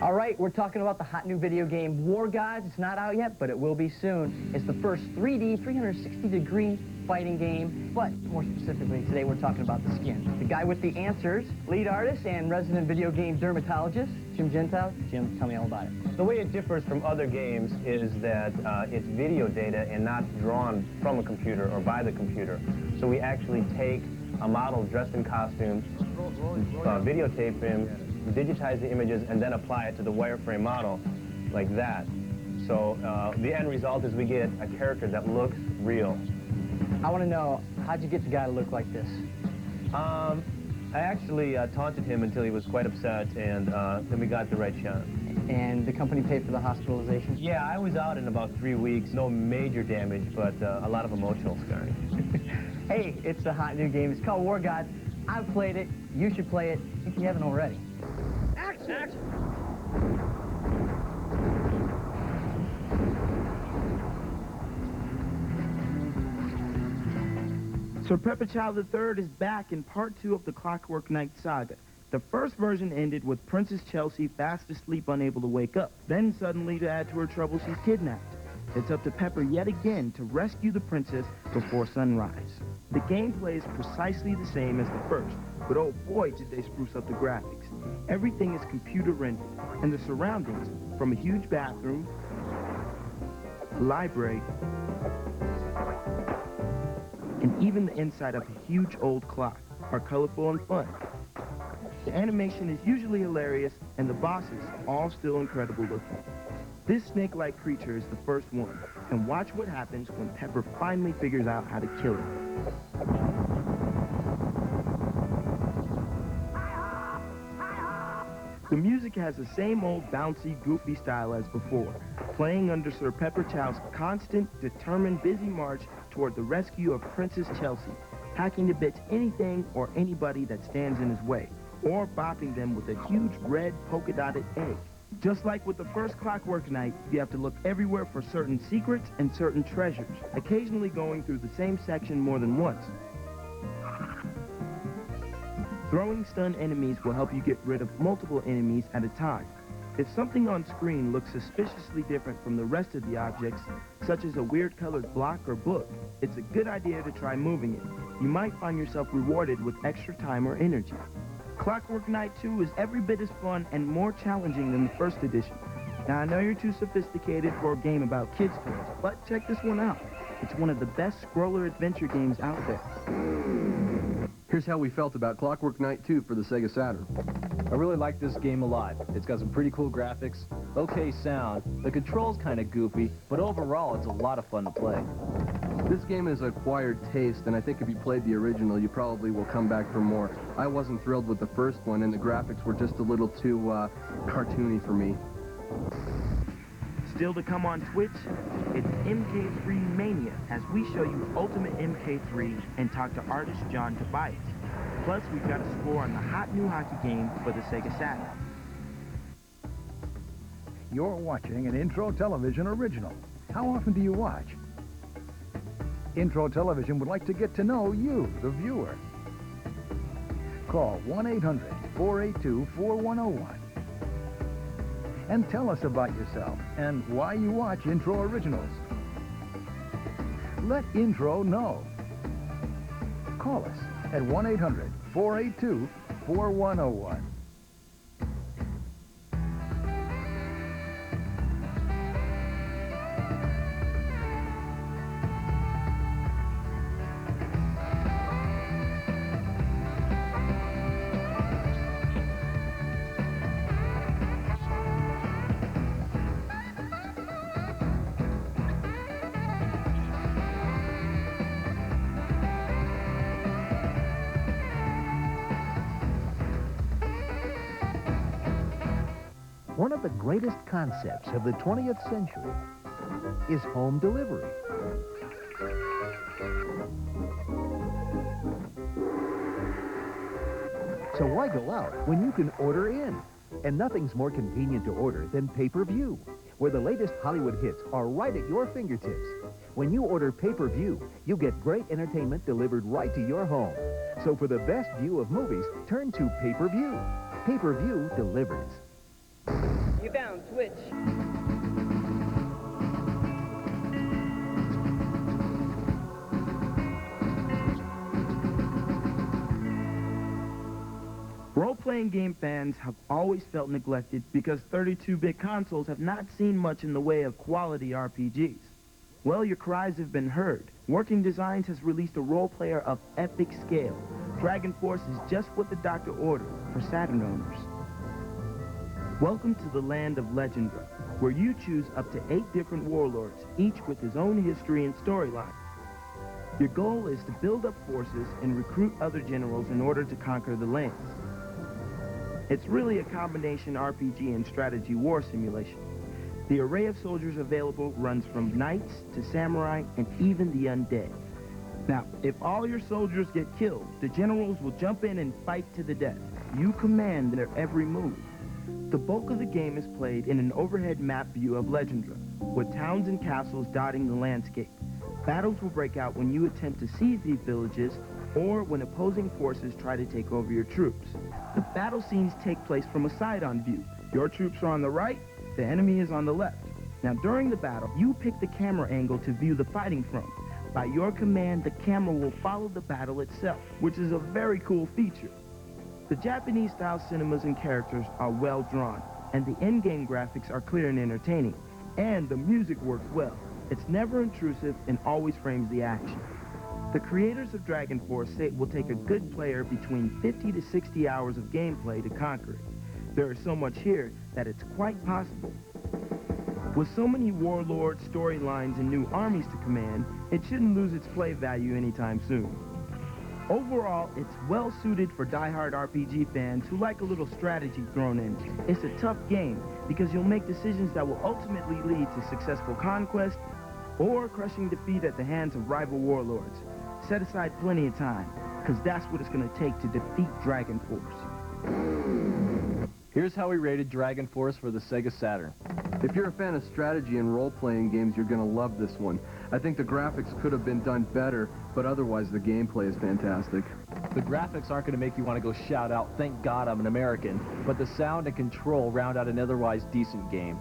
All right, we're talking about the hot new video game War Gods. It's not out yet, but it will be soon. It's the first 3D, 360-degree fighting game, but more specifically today we're talking about the skin. The guy with the answers, lead artist and resident video game dermatologist, Jim Gentile. Jim, tell me all about it. The way it differs from other games is that it's video data and not drawn from a computer or by the computer. So we actually take a model dressed in costume, videotape him, digitize the images, and then apply it to the wireframe model like that. So the end result is we get a character that looks real. I want to know, how'd you get the guy to look like this? I actually taunted him until he was quite upset, and then we got the right shot. And the company paid for the hospitalization? Yeah, I was out in about 3 weeks. No major damage, but a lot of emotional scarring. Hey, it's a hot new game. It's called War Gods. I've played it. You should play it if you haven't already. Action! Action! Sir Pepper Child III is back in part 2 of the Clockwork Knight saga. The first version ended with Princess Chelsea fast asleep, unable to wake up. Then suddenly, to add to her trouble, she's kidnapped. It's up to Pepper yet again to rescue the princess before sunrise. The gameplay is precisely the same as the first, but oh boy did they spruce up the graphics. Everything is computer rendered, and the surroundings, from a huge bathroom, a library, and even the inside of a huge old clock, are colorful and fun. The animation is usually hilarious, and the bosses all still incredible looking. This snake-like creature is the first one, and watch what happens when Pepper finally figures out how to kill it. The music has the same old bouncy, goofy style as before, playing under Sir Pepper Chow's constant, determined, busy march toward the rescue of Princess Chelsea, hacking to bits anything or anybody that stands in his way, or bopping them with a huge red polka-dotted egg. Just like with the first Clockwork Knight, you have to look everywhere for certain secrets and certain treasures, occasionally going through the same section more than once. Throwing stun enemies will help you get rid of multiple enemies at a time. If something on screen looks suspiciously different from the rest of the objects, such as a weird colored block or book, it's a good idea to try moving it. You might find yourself rewarded with extra time or energy. Clockwork Knight 2 is every bit as fun and more challenging than the first edition. Now, I know you're too sophisticated for a game about kids' toys, but check this one out. It's one of the best scroller adventure games out there. Here's Here's how we felt about Clockwork Knight 2 for the Sega Saturn. I really like this game a lot. It's got some pretty cool graphics, okay sound, the control's kind of goofy, but overall it's a lot of fun to play. This game is an acquired taste, and I think if you played the original, you probably will come back for more. I wasn't thrilled with the first one, and the graphics were just a little too cartoony for me. Still to come on Twitch, it's MK3 Mania as we show you Ultimate MK3 and talk to artist John Tobias. Plus, we've got a score on the hot new hockey game for the Sega Saturn. You're watching an Intro Television original. How often do you watch? Intro Television would like to get to know you, the viewer. Call 1-800-482-4101 and tell us about yourself and why you watch Intro Originals. Let Intro know. Call us at 1-800-482-4101. One of the greatest concepts of the 20th century is home delivery. So why go out when you can order in? And nothing's more convenient to order than pay-per-view, where the latest Hollywood hits are right at your fingertips. When you order pay-per-view, you get great entertainment delivered right to your home. So for the best view of movies, turn to pay-per-view. Pay-per-view delivers. You found Twitch. Role-playing game fans have always felt neglected because 32-bit consoles have not seen much in the way of quality RPGs. Well, your cries have been heard. Working Designs has released a role player of epic scale. Dragon Force is just what the doctor ordered for Saturn owners. Welcome to the land of Legendra, where you choose up to 8 different warlords, each with his own history and storyline. Your goal is to build up forces and recruit other generals in order to conquer the lands. It's really a combination RPG and strategy war simulation. The array of soldiers available runs from knights to samurai and even the undead. Now, if all your soldiers get killed, the generals will jump in and fight to the death. You command their every move. The bulk of the game is played in an overhead map view of Legendra, with towns and castles dotting the landscape. Battles will break out when you attempt to seize these villages or when opposing forces try to take over your troops. The battle scenes take place from a side-on view. Your troops are on the right, the enemy is on the left. Now, during the battle, you pick the camera angle to view the fighting from. By your command, the camera will follow the battle itself, which is a very cool feature. The Japanese-style cinemas and characters are well drawn, and the in-game graphics are clear and entertaining, and the music works well. It's never intrusive and always frames the action. The creators of Dragon Force say it will take a good player between 50 to 60 hours of gameplay to conquer it. There is so much here that it's quite possible. With so many warlords, storylines, and new armies to command, it shouldn't lose its play value anytime soon. Overall, it's well suited for die-hard RPG fans who like a little strategy thrown in. It's a tough game because you'll make decisions that will ultimately lead to successful conquest or crushing defeat at the hands of rival warlords. Set aside plenty of time, because that's what it's going to take to defeat Dragon Force. Here's how we rated Dragon Force for the Sega Saturn. If you're a fan of strategy and role-playing games, you're going to love this one. I think the graphics could have been done better, but otherwise the gameplay is fantastic. The graphics aren't going to make you want to go shout out, "Thank God I'm an American," but the sound and control round out an otherwise decent game.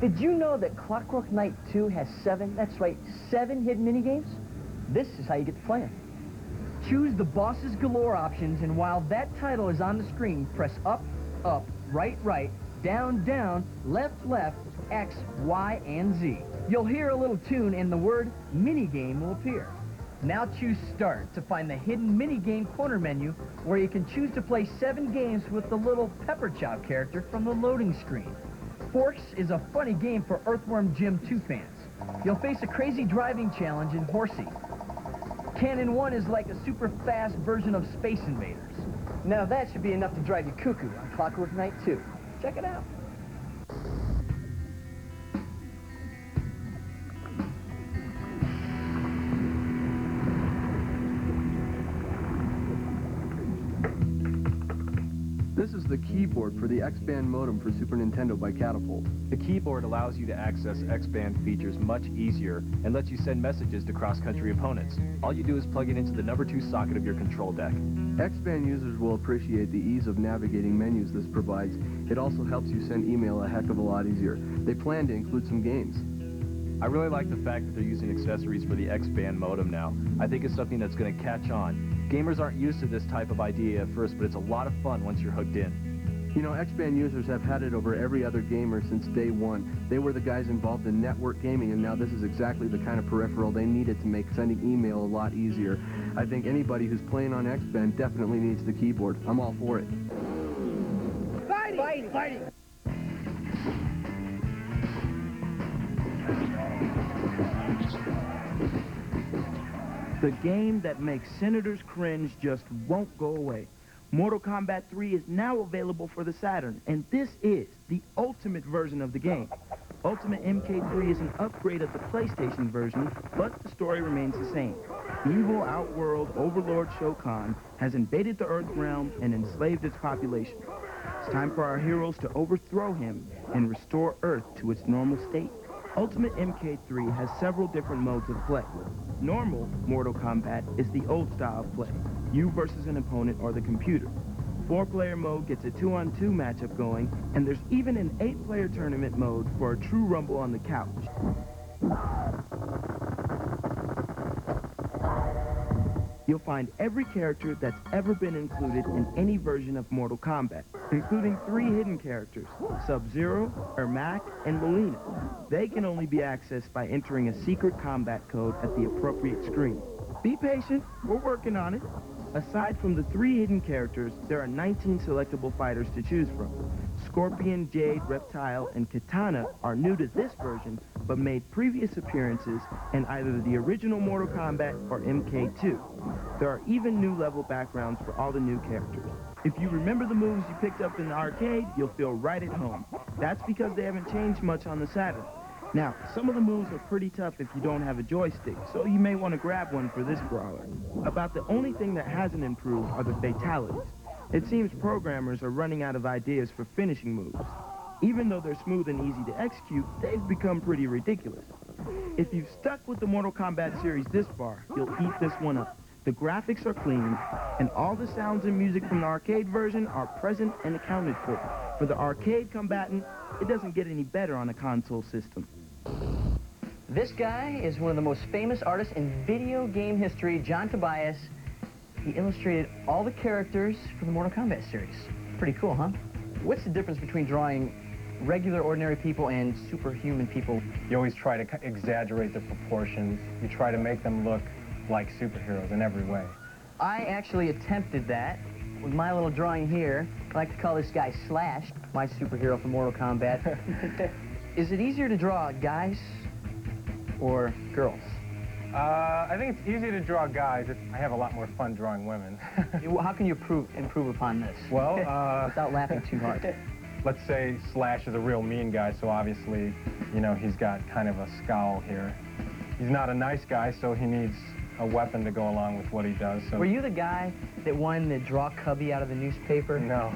Did you know that Clockwork Knight 2 has 7, that's right, 7 hidden minigames? This is how you get to play them. Choose the Bosses Galore options, and while that title is on the screen, press up, up, right, right, down, down, left, left, X, Y, and Z. You'll hear a little tune, and the word minigame will appear. Now choose Start to find the hidden mini-game corner menu where you can choose to play 7 games with the little Pepper Chow character from the loading screen. Forks is a funny game for Earthworm Jim 2 fans. You'll face a crazy driving challenge in Horsey. Cannon 1 is like a super fast version of Space Invaders. Now that should be enough to drive you cuckoo on Clockwork Knight 2. Check it out. This is the keyboard for the X-Band modem for Super Nintendo by Catapult. The keyboard allows you to access X-Band features much easier and lets you send messages to cross-country opponents. All you do is plug it into the number 2 socket of your control deck. X-Band users will appreciate the ease of navigating menus this provides. It also helps you send email a heck of a lot easier. They plan to include some games. I really like the fact that they're using accessories for the X-Band modem now. I think it's something that's going to catch on. Gamers aren't used to this type of idea at first, but it's a lot of fun once you're hooked in. You know, X-Band users have had it over every other gamer since day one. They were the guys involved in network gaming, and now this is exactly the kind of peripheral they needed to make sending email a lot easier. I think anybody who's playing on X-Band definitely needs the keyboard. I'm all for it. Fighting! Fighting! Fighting! The game that makes senators cringe just won't go away. Mortal Kombat 3 is now available for the Saturn, and this is the ultimate version of the game. Ultimate MK3 is an upgrade of the PlayStation version, but the story remains the same. Evil outworld overlord Shao Kahn has invaded the Earth realm and enslaved its population. It's time for our heroes to overthrow him and restore Earth to its normal state. Ultimate MK3 has several different modes of play. Normal Mortal Kombat is the old style of play, you versus an opponent or the computer. 4-player mode gets a 2-on-2 matchup going, and there's even an 8-player tournament mode for a true rumble on the couch. You'll find every character that's ever been included in any version of Mortal Kombat, including 3 hidden characters, Sub-Zero, Ermac, and Molina. They can only be accessed by entering a secret combat code at the appropriate screen. Be patient, we're working on it. Aside from the 3 hidden characters, there are 19 selectable fighters to choose from. Scorpion, Jade, Reptile, and Katana are new to this version, but made previous appearances in either the original Mortal Kombat or MK2. There are even new level backgrounds for all the new characters. If you remember the moves you picked up in the arcade, you'll feel right at home. That's because they haven't changed much on the Saturn. Now, some of the moves are pretty tough if you don't have a joystick, so you may want to grab one for this brawler. About the only thing that hasn't improved are the fatalities. It seems programmers are running out of ideas for finishing moves. Even though they're smooth and easy to execute, they've become pretty ridiculous. If you've stuck with the Mortal Kombat series this far, you'll eat this one up. The graphics are clean, and all the sounds and music from the arcade version are present and accounted for. For the arcade combatant, it doesn't get any better on a console system. This guy is one of the most famous artists in video game history, John Tobias. He illustrated all the characters for the Mortal Kombat series. Pretty cool, huh? What's the difference between drawing regular, ordinary people and superhuman people? You always try to exaggerate the proportions. You try to make them look like superheroes in every way. I actually attempted that with my little drawing here. I like to call this guy Slash, my superhero from Mortal Kombat. Is it easier to draw guys or girls? I think it's easy to draw guys. I have a lot more fun drawing women. How can you improve upon this? Well, without laughing too hard. Let's say Slash is a real mean guy, so obviously, you know, he's got kind of a scowl here. He's not a nice guy, so he needs a weapon to go along with what he does. So. Were you the guy that wanted to draw Cubby out of the newspaper? No.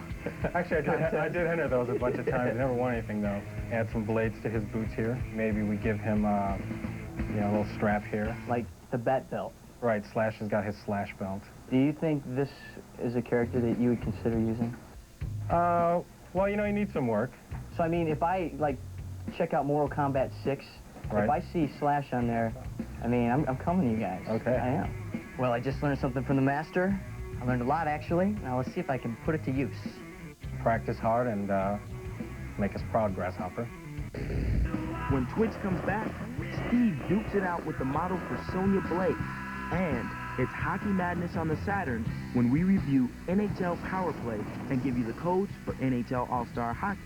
Actually, I did enter those a bunch of times. Never won anything, though. Add some blades to his boots here. Maybe we give him, you know, a little strap here. Like the bat belt. Right, Slash has got his Slash belt. Do you think this is a character that you would consider using? Well, you know, he needs some work. So, I mean, if I, like, check out Mortal Kombat 6, right. If I see Slash on there, I mean, I'm coming to you guys. Okay. I am. Well, I just learned something from the master. I learned a lot, actually. Now, let's see if I can put it to use. Practice hard and make us proud, Grasshopper. When Twitch comes back, Steve dukes it out with the model for Sonya Blade. And it's Hockey Madness on the Saturn when we review NHL Power Play and give you the codes for NHL All-Star Hockey.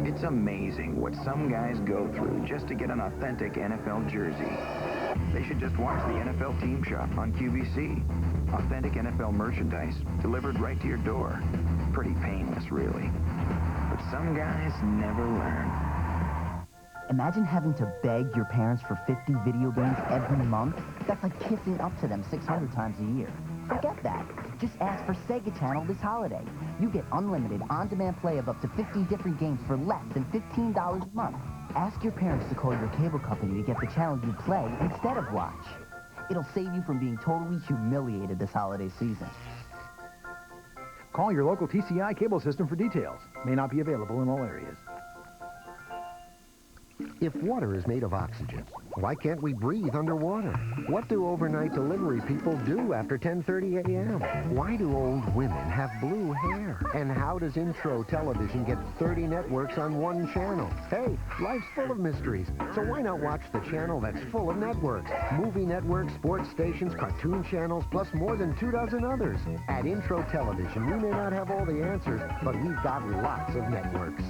It's amazing what some guys go through just to get an authentic NFL jersey. They should just watch the NFL Team Shop on QVC. Authentic NFL merchandise delivered right to your door. Pretty painless, really. But some guys never learn. Imagine having to beg your parents for 50 video games every month. That's like kissing up to them 600 times a year. Forget that. Just ask for Sega Channel this holiday. You get unlimited on-demand play of up to 50 different games for less than $15 a month. Ask your parents to call your cable company to get the channel you play instead of watch. It'll save you from being totally humiliated this holiday season. Call your local TCI cable system for details. May not be available in all areas. If water is made of oxygen, why can't we breathe underwater? What do overnight delivery people do after 10:30 a.m.? Why do old women have blue hair? And how does Intro Television get 30 networks on one channel? Hey, life's full of mysteries, so why not watch the channel that's full of networks? Movie networks, sports stations, cartoon channels, plus more than 24 others. At Intro Television, we may not have all the answers, but we've got lots of networks.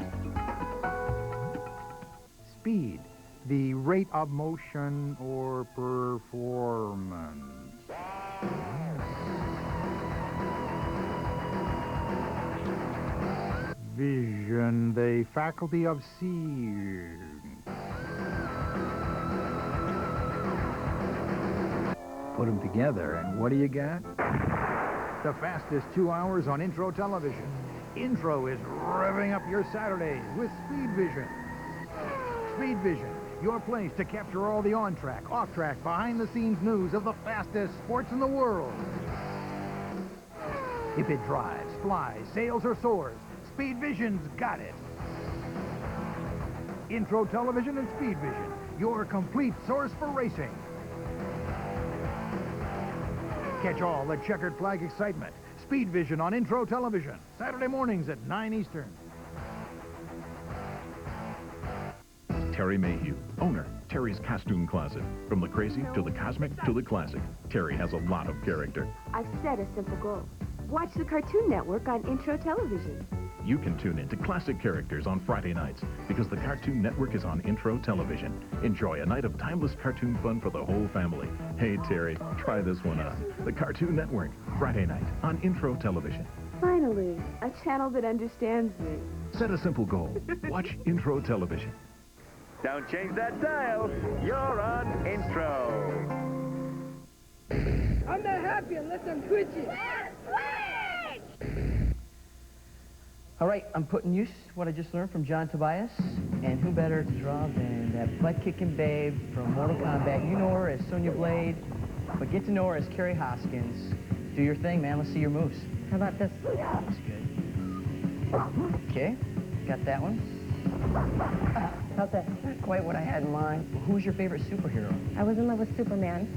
Speed, the rate of motion or performance. Vision, the faculty of seeing. Put them together, and what do you got? The fastest 2 hours on Intro Television. Intro is revving up your Saturdays with Speed Vision. Speed Vision, your place to capture all the on-track, off-track, behind-the-scenes news of the fastest sports in the world. If it drives, flies, sails, or soars, Speed Vision's got it. Intro Television and Speed Vision, your complete source for racing. Catch all the checkered flag excitement. Speed Vision on Intro Television, Saturday mornings at 9 Eastern. Terry Mayhew, owner, Terry's Costume Closet. From the crazy to the cosmic to the classic, Terry has a lot of character. I've set a simple goal. Watch the Cartoon Network on Intro Television. You can tune in to classic characters on Friday nights because the Cartoon Network is on Intro Television. Enjoy a night of timeless cartoon fun for the whole family. Hey, Terry, try this one on. The Cartoon Network, Friday night on Intro Television. Finally, a channel that understands me. Set a simple goal. Watch Intro Television. Don't change that dial. You're on Intro. I'm not happy unless I'm twitchy. All right, I'm putting use what I just learned from John Tobias, and who better to draw than that butt-kicking babe from Mortal Kombat. You know her as Sonya Blade, but get to know her as Carrie Hoskins. Do your thing, man. Let's see your moves. How about this? That's good. Okay, got that one. How's that? Not quite what I had in mind. Who's your favorite superhero? I was in love with Superman.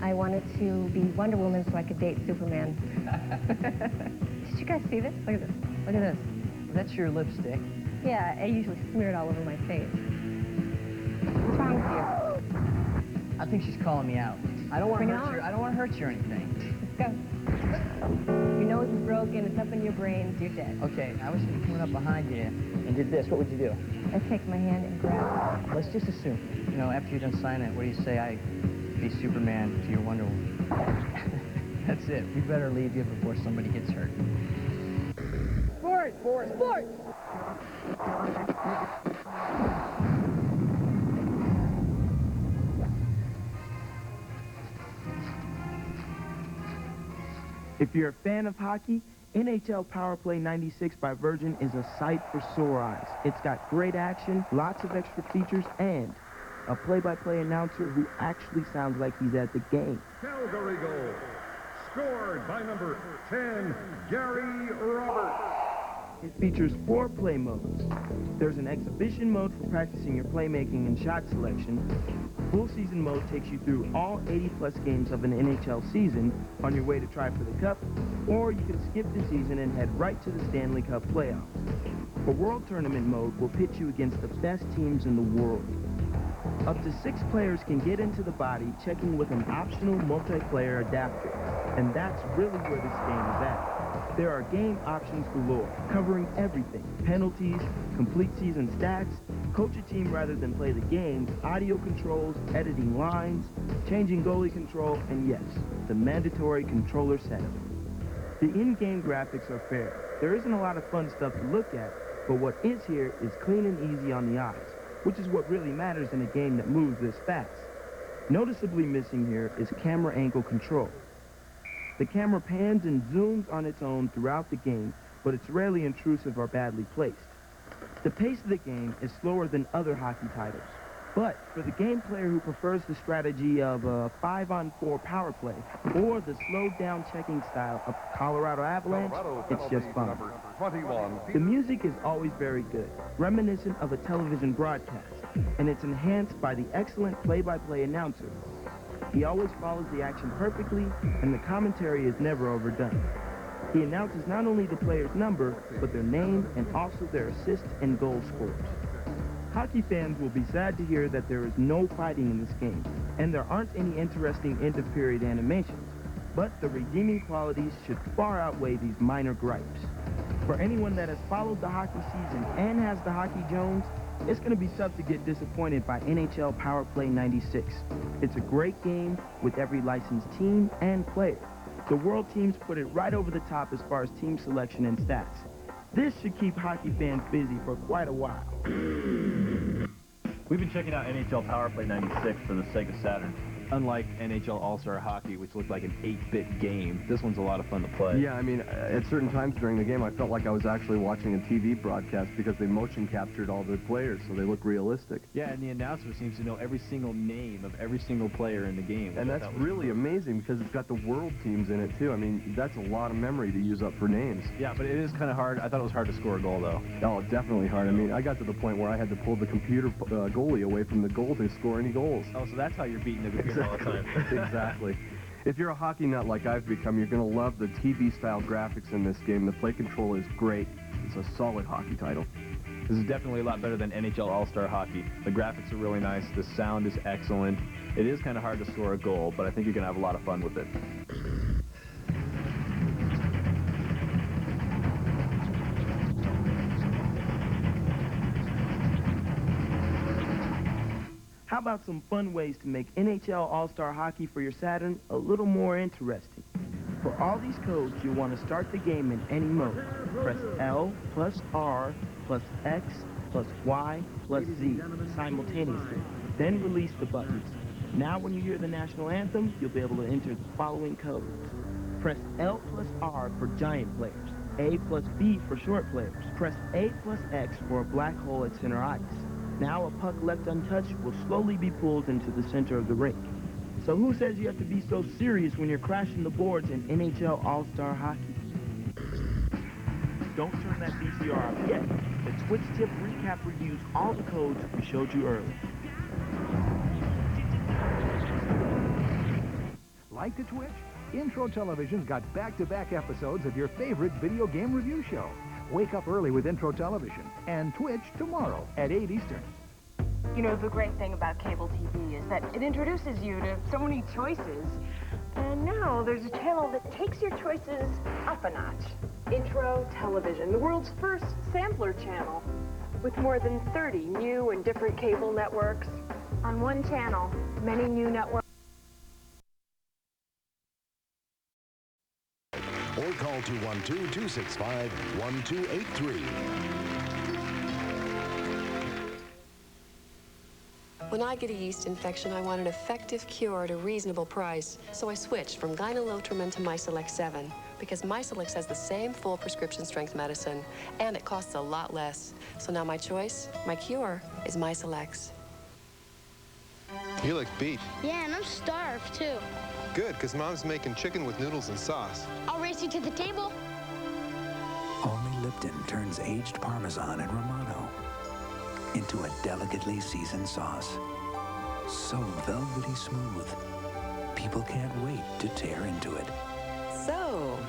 I wanted to be Wonder Woman so I could date Superman. Did you guys see this? Look at this. Look at this. That's your lipstick. Yeah, I usually smear it all over my face. What's wrong with you? I think she's calling me out. I don't want to Bring it hurt you. on. I don't want to hurt you or anything. Let's go. Your nose is broken. It's up in your brains. You're dead. Okay, I was coming up behind you and did this. What would you do? I take my hand and grab it. Let's just assume. You know, after you're done signing it, what do you say? I be Superman to your Wonder Woman. That's it. We better leave you before somebody gets hurt. Sports! Sports! Sports! If you're a fan of hockey, NHL Power Play 96 by Virgin is a sight for sore eyes. It's got great action, lots of extra features, and a play-by-play announcer who actually sounds like he's at the game. Calgary goal. Scored by number 10, Gary Roberts. It features 4 play modes. There's an exhibition mode for practicing your playmaking and shot selection. Full season mode takes you through all 80-plus games of an NHL season on your way to try for the Cup, or you can skip the season and head right to the Stanley Cup playoffs. For World Tournament mode will pit you against the best teams in the world. Up to 6 players can get into the body, checking with an optional multiplayer adapter. And that's really where this game is at. There are game options galore, covering everything: penalties, complete season stats, coach a team rather than play the game, audio controls, editing lines, changing goalie control, and yes, the mandatory controller setup. The in-game graphics are fair. There isn't a lot of fun stuff to look at, but what is here is clean and easy on the eyes, which is what really matters in a game that moves this fast. Noticeably missing here is camera angle control. The camera pans and zooms on its own throughout the game, but it's rarely intrusive or badly placed. The pace of the game is slower than other hockey titles, but for the game player who prefers the strategy of a 5-on-4 power play or the slowed-down checking style of Colorado Avalanche, it's just fun. The music is always very good, reminiscent of a television broadcast, and it's enhanced by the excellent play-by-play announcer. He always follows the action perfectly, and the commentary is never overdone. He announces not only the player's number, but their name and also their assist and goal scores. Hockey fans will be sad to hear that there is no fighting in this game, and there aren't any interesting end-of-period animations, but the redeeming qualities should far outweigh these minor gripes. For anyone that has followed the hockey season and has the Hockey Jones, it's going to be tough to get disappointed by NHL Power Play 96. It's a great game with every licensed team and player. The World teams put it right over the top as far as team selection and stats. This should keep hockey fans busy for quite a while. We've been checking out NHL Power Play 96 for the Sega Saturn. Unlike NHL All-Star Hockey, which looked like an 8-bit game, this one's a lot of fun to play. Yeah, I mean, at certain times during the game, I felt like I was actually watching a TV broadcast because they motion captured all the players, so they look realistic. Yeah, and the announcer seems to know every single name of every single player in the game. And that's really amazing because it's got the world teams in it, too. I mean, that's a lot of memory to use up for names. Yeah, but it is kind of hard. I thought it was hard to score a goal, though. Oh, definitely hard. I mean, I got to the point where I had to pull the computer goalie away from the goal to score any goals. Oh, so that's how you're beating the computer all the time. Exactly. If you're a hockey nut like I've become, you're going to love the TV-style graphics in this game. The play control is great. It's a solid hockey title. This is definitely a lot better than NHL All-Star Hockey. The graphics are really nice. The sound is excellent. It is kind of hard to score a goal, but I think you're going to have a lot of fun with it. How about some fun ways to make NHL All-Star Hockey for your Saturn a little more interesting? For all these codes, you'll want to start the game in any mode. Press L plus R plus X plus Y plus Z simultaneously. Then release the buttons. Now when you hear the national anthem, you'll be able to enter the following codes. Press L plus R for giant players. A plus B for short players. Press A plus X for a black hole at center ice. Now a puck left untouched will slowly be pulled into the center of the rink. So who says you have to be so serious when you're crashing the boards in NHL All-Star Hockey? Don't turn that VCR off yet. The Twitch Tip Recap reviews all the codes we showed you earlier. Like to Twitch? Intro Television's got back-to-back episodes of your favorite video game review show. Wake up early with Intro Television and Twitch tomorrow at 8 Eastern. You know, the great thing about cable TV is that it introduces you to so many choices. And now there's a channel that takes your choices up a notch. Intro Television, the world's first sampler channel, with more than 30 new and different cable networks. On one channel, many new networks. Or call 212-265-1283. When I get a yeast infection, I want an effective cure at a reasonable price. So I switched from Gynolotrimine to Mycelex 7 because Mycelex has the same full prescription strength medicine and it costs a lot less. So now my choice, my cure, is Mycelex. You look beat. Yeah, and I'm starved, too. Good, because Mom's making chicken with noodles and sauce. I'll race you to the table. Only Lipton turns aged Parmesan and Romano into a delicately seasoned sauce. So velvety smooth, people can't wait to tear into it. So,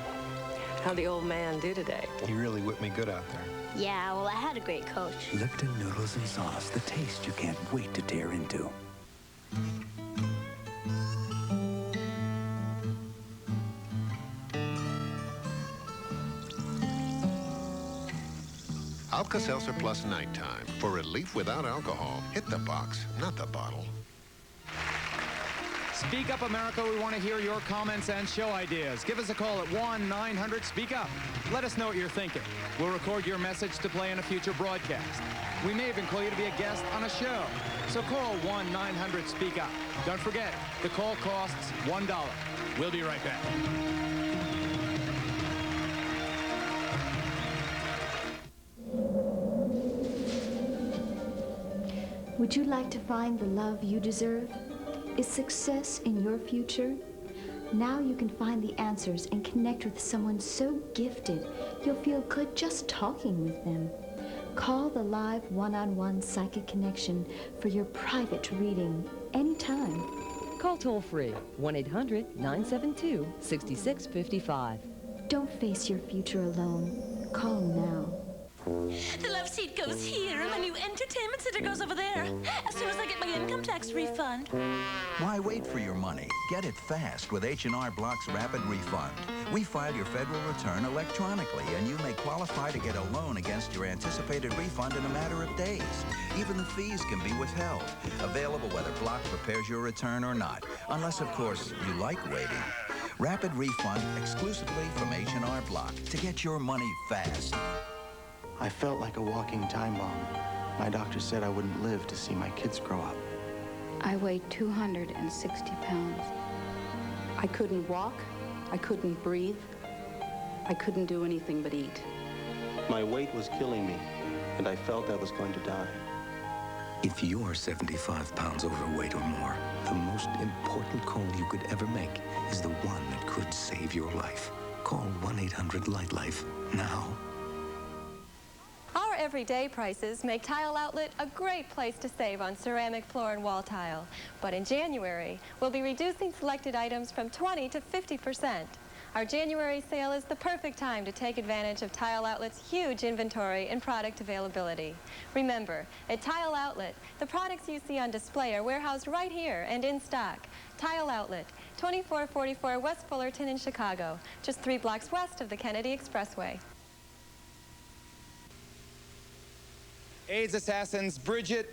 how'd the old man do today? He really whipped me good out there. Yeah, well, I had a great coach. Lipton noodles and sauce, the taste you can't wait to tear into. Alka-Seltzer Plus Nighttime. For relief without alcohol. Hit the box, not the bottle. Speak Up America, we want to hear your comments and show ideas. Give us a call at 1-900-SPEAK-UP. Let us know what you're thinking. We'll record your message to play in a future broadcast. We may even call you to be a guest on a show. So call 1-900-SPEAK-UP. Don't forget, the call costs $1. We'll be right back. Would you like to find the love you deserve? Is success in your future? Now you can find the answers and connect with someone so gifted you'll feel good just talking with them. Call the live one-on-one psychic connection for your private reading anytime. Call toll-free 1-800-972-6655. Don't face your future alone. Call now. The love seat goes here, and my new entertainment center goes over there. As soon as I get my income tax refund. Why wait for your money? Get it fast with H&R Block's Rapid Refund. We file your federal return electronically, and you may qualify to get a loan against your anticipated refund in a matter of days. Even the fees can be withheld. Available whether Block prepares your return or not, unless, of course, you like waiting. Rapid Refund exclusively from H&R Block to get your money fast. I felt like a walking time bomb. My doctor said I wouldn't live to see my kids grow up. I weighed 260 pounds. I couldn't walk, I couldn't breathe, I couldn't do anything but eat. My weight was killing me, and I felt I was going to die. If you're 75 pounds overweight or more, the most important call you could ever make is the one that could save your life. Call 1-800-LIGHT-LIFE now. Our everyday prices make Tile Outlet a great place to save on ceramic floor and wall tile. But in January, we'll be reducing selected items from 20 to 50%. Our January sale is the perfect time to take advantage of Tile Outlet's huge inventory and product availability. Remember, at Tile Outlet, the products you see on display are warehoused right here and in stock. Tile Outlet, 2444 West Fullerton in Chicago, just 3 blocks west of the Kennedy Expressway. AIDS assassins, Bridget,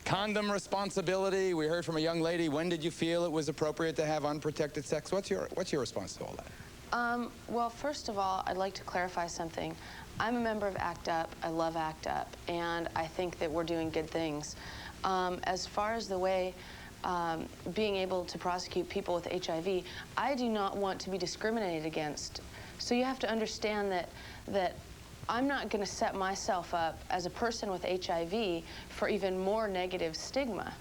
condom responsibility. We heard from a young lady. When did you feel it was appropriate to have unprotected sex? What's your response to all that? Well, first of all, I'd like to clarify something. I'm a member of ACT UP. I love ACT UP, and I think that we're doing good things. As far as the way being able to prosecute people with HIV, I do not want to be discriminated against. So you have to understand that I'm not going to set myself up as a person with HIV for even more negative stigma.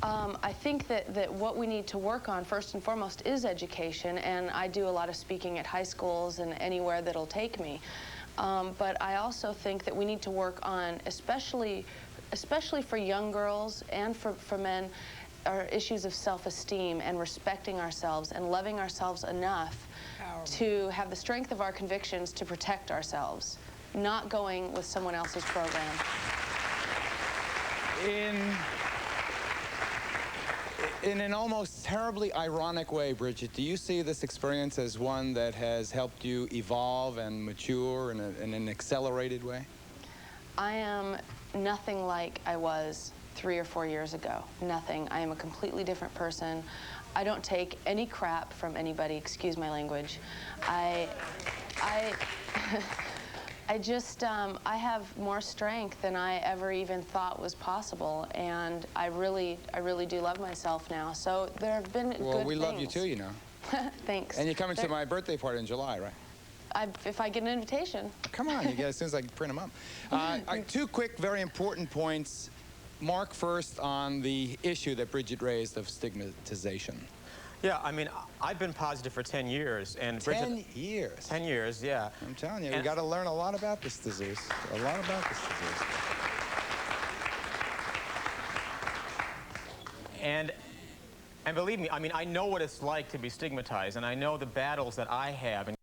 I think that what we need to work on first and foremost is education, and I do a lot of speaking at high schools and anywhere that'll take me. But I also think that we need to work on, especially for young girls and for men, are issues of self-esteem and respecting ourselves and loving ourselves enough to have the strength of our convictions to protect ourselves, not going with someone else's program. In an almost terribly ironic way, Bridget, do you see this experience as one that has helped you evolve and mature in an accelerated way? I am nothing like I was 3 or 4 years ago. Nothing. I am a completely different person. I don't take any crap from anybody, excuse my language. I have more strength than I ever even thought was possible, and I really do love myself now. So there have been good things. Well, we love you too, you know. Thanks. And you're coming to my birthday party in July, right? If I get an invitation. Come on, you get as soon as I can print them up. 2 quick, very important points. Mark first on the issue that Bridget raised of stigmatization. Yeah, I mean, I've been positive for 10 years, and 10 years? 10 years, yeah. I'm telling you, we got to learn a lot about this disease. A lot about this disease. And believe me, I mean, I know what it's like to be stigmatized, and I know the battles that I have,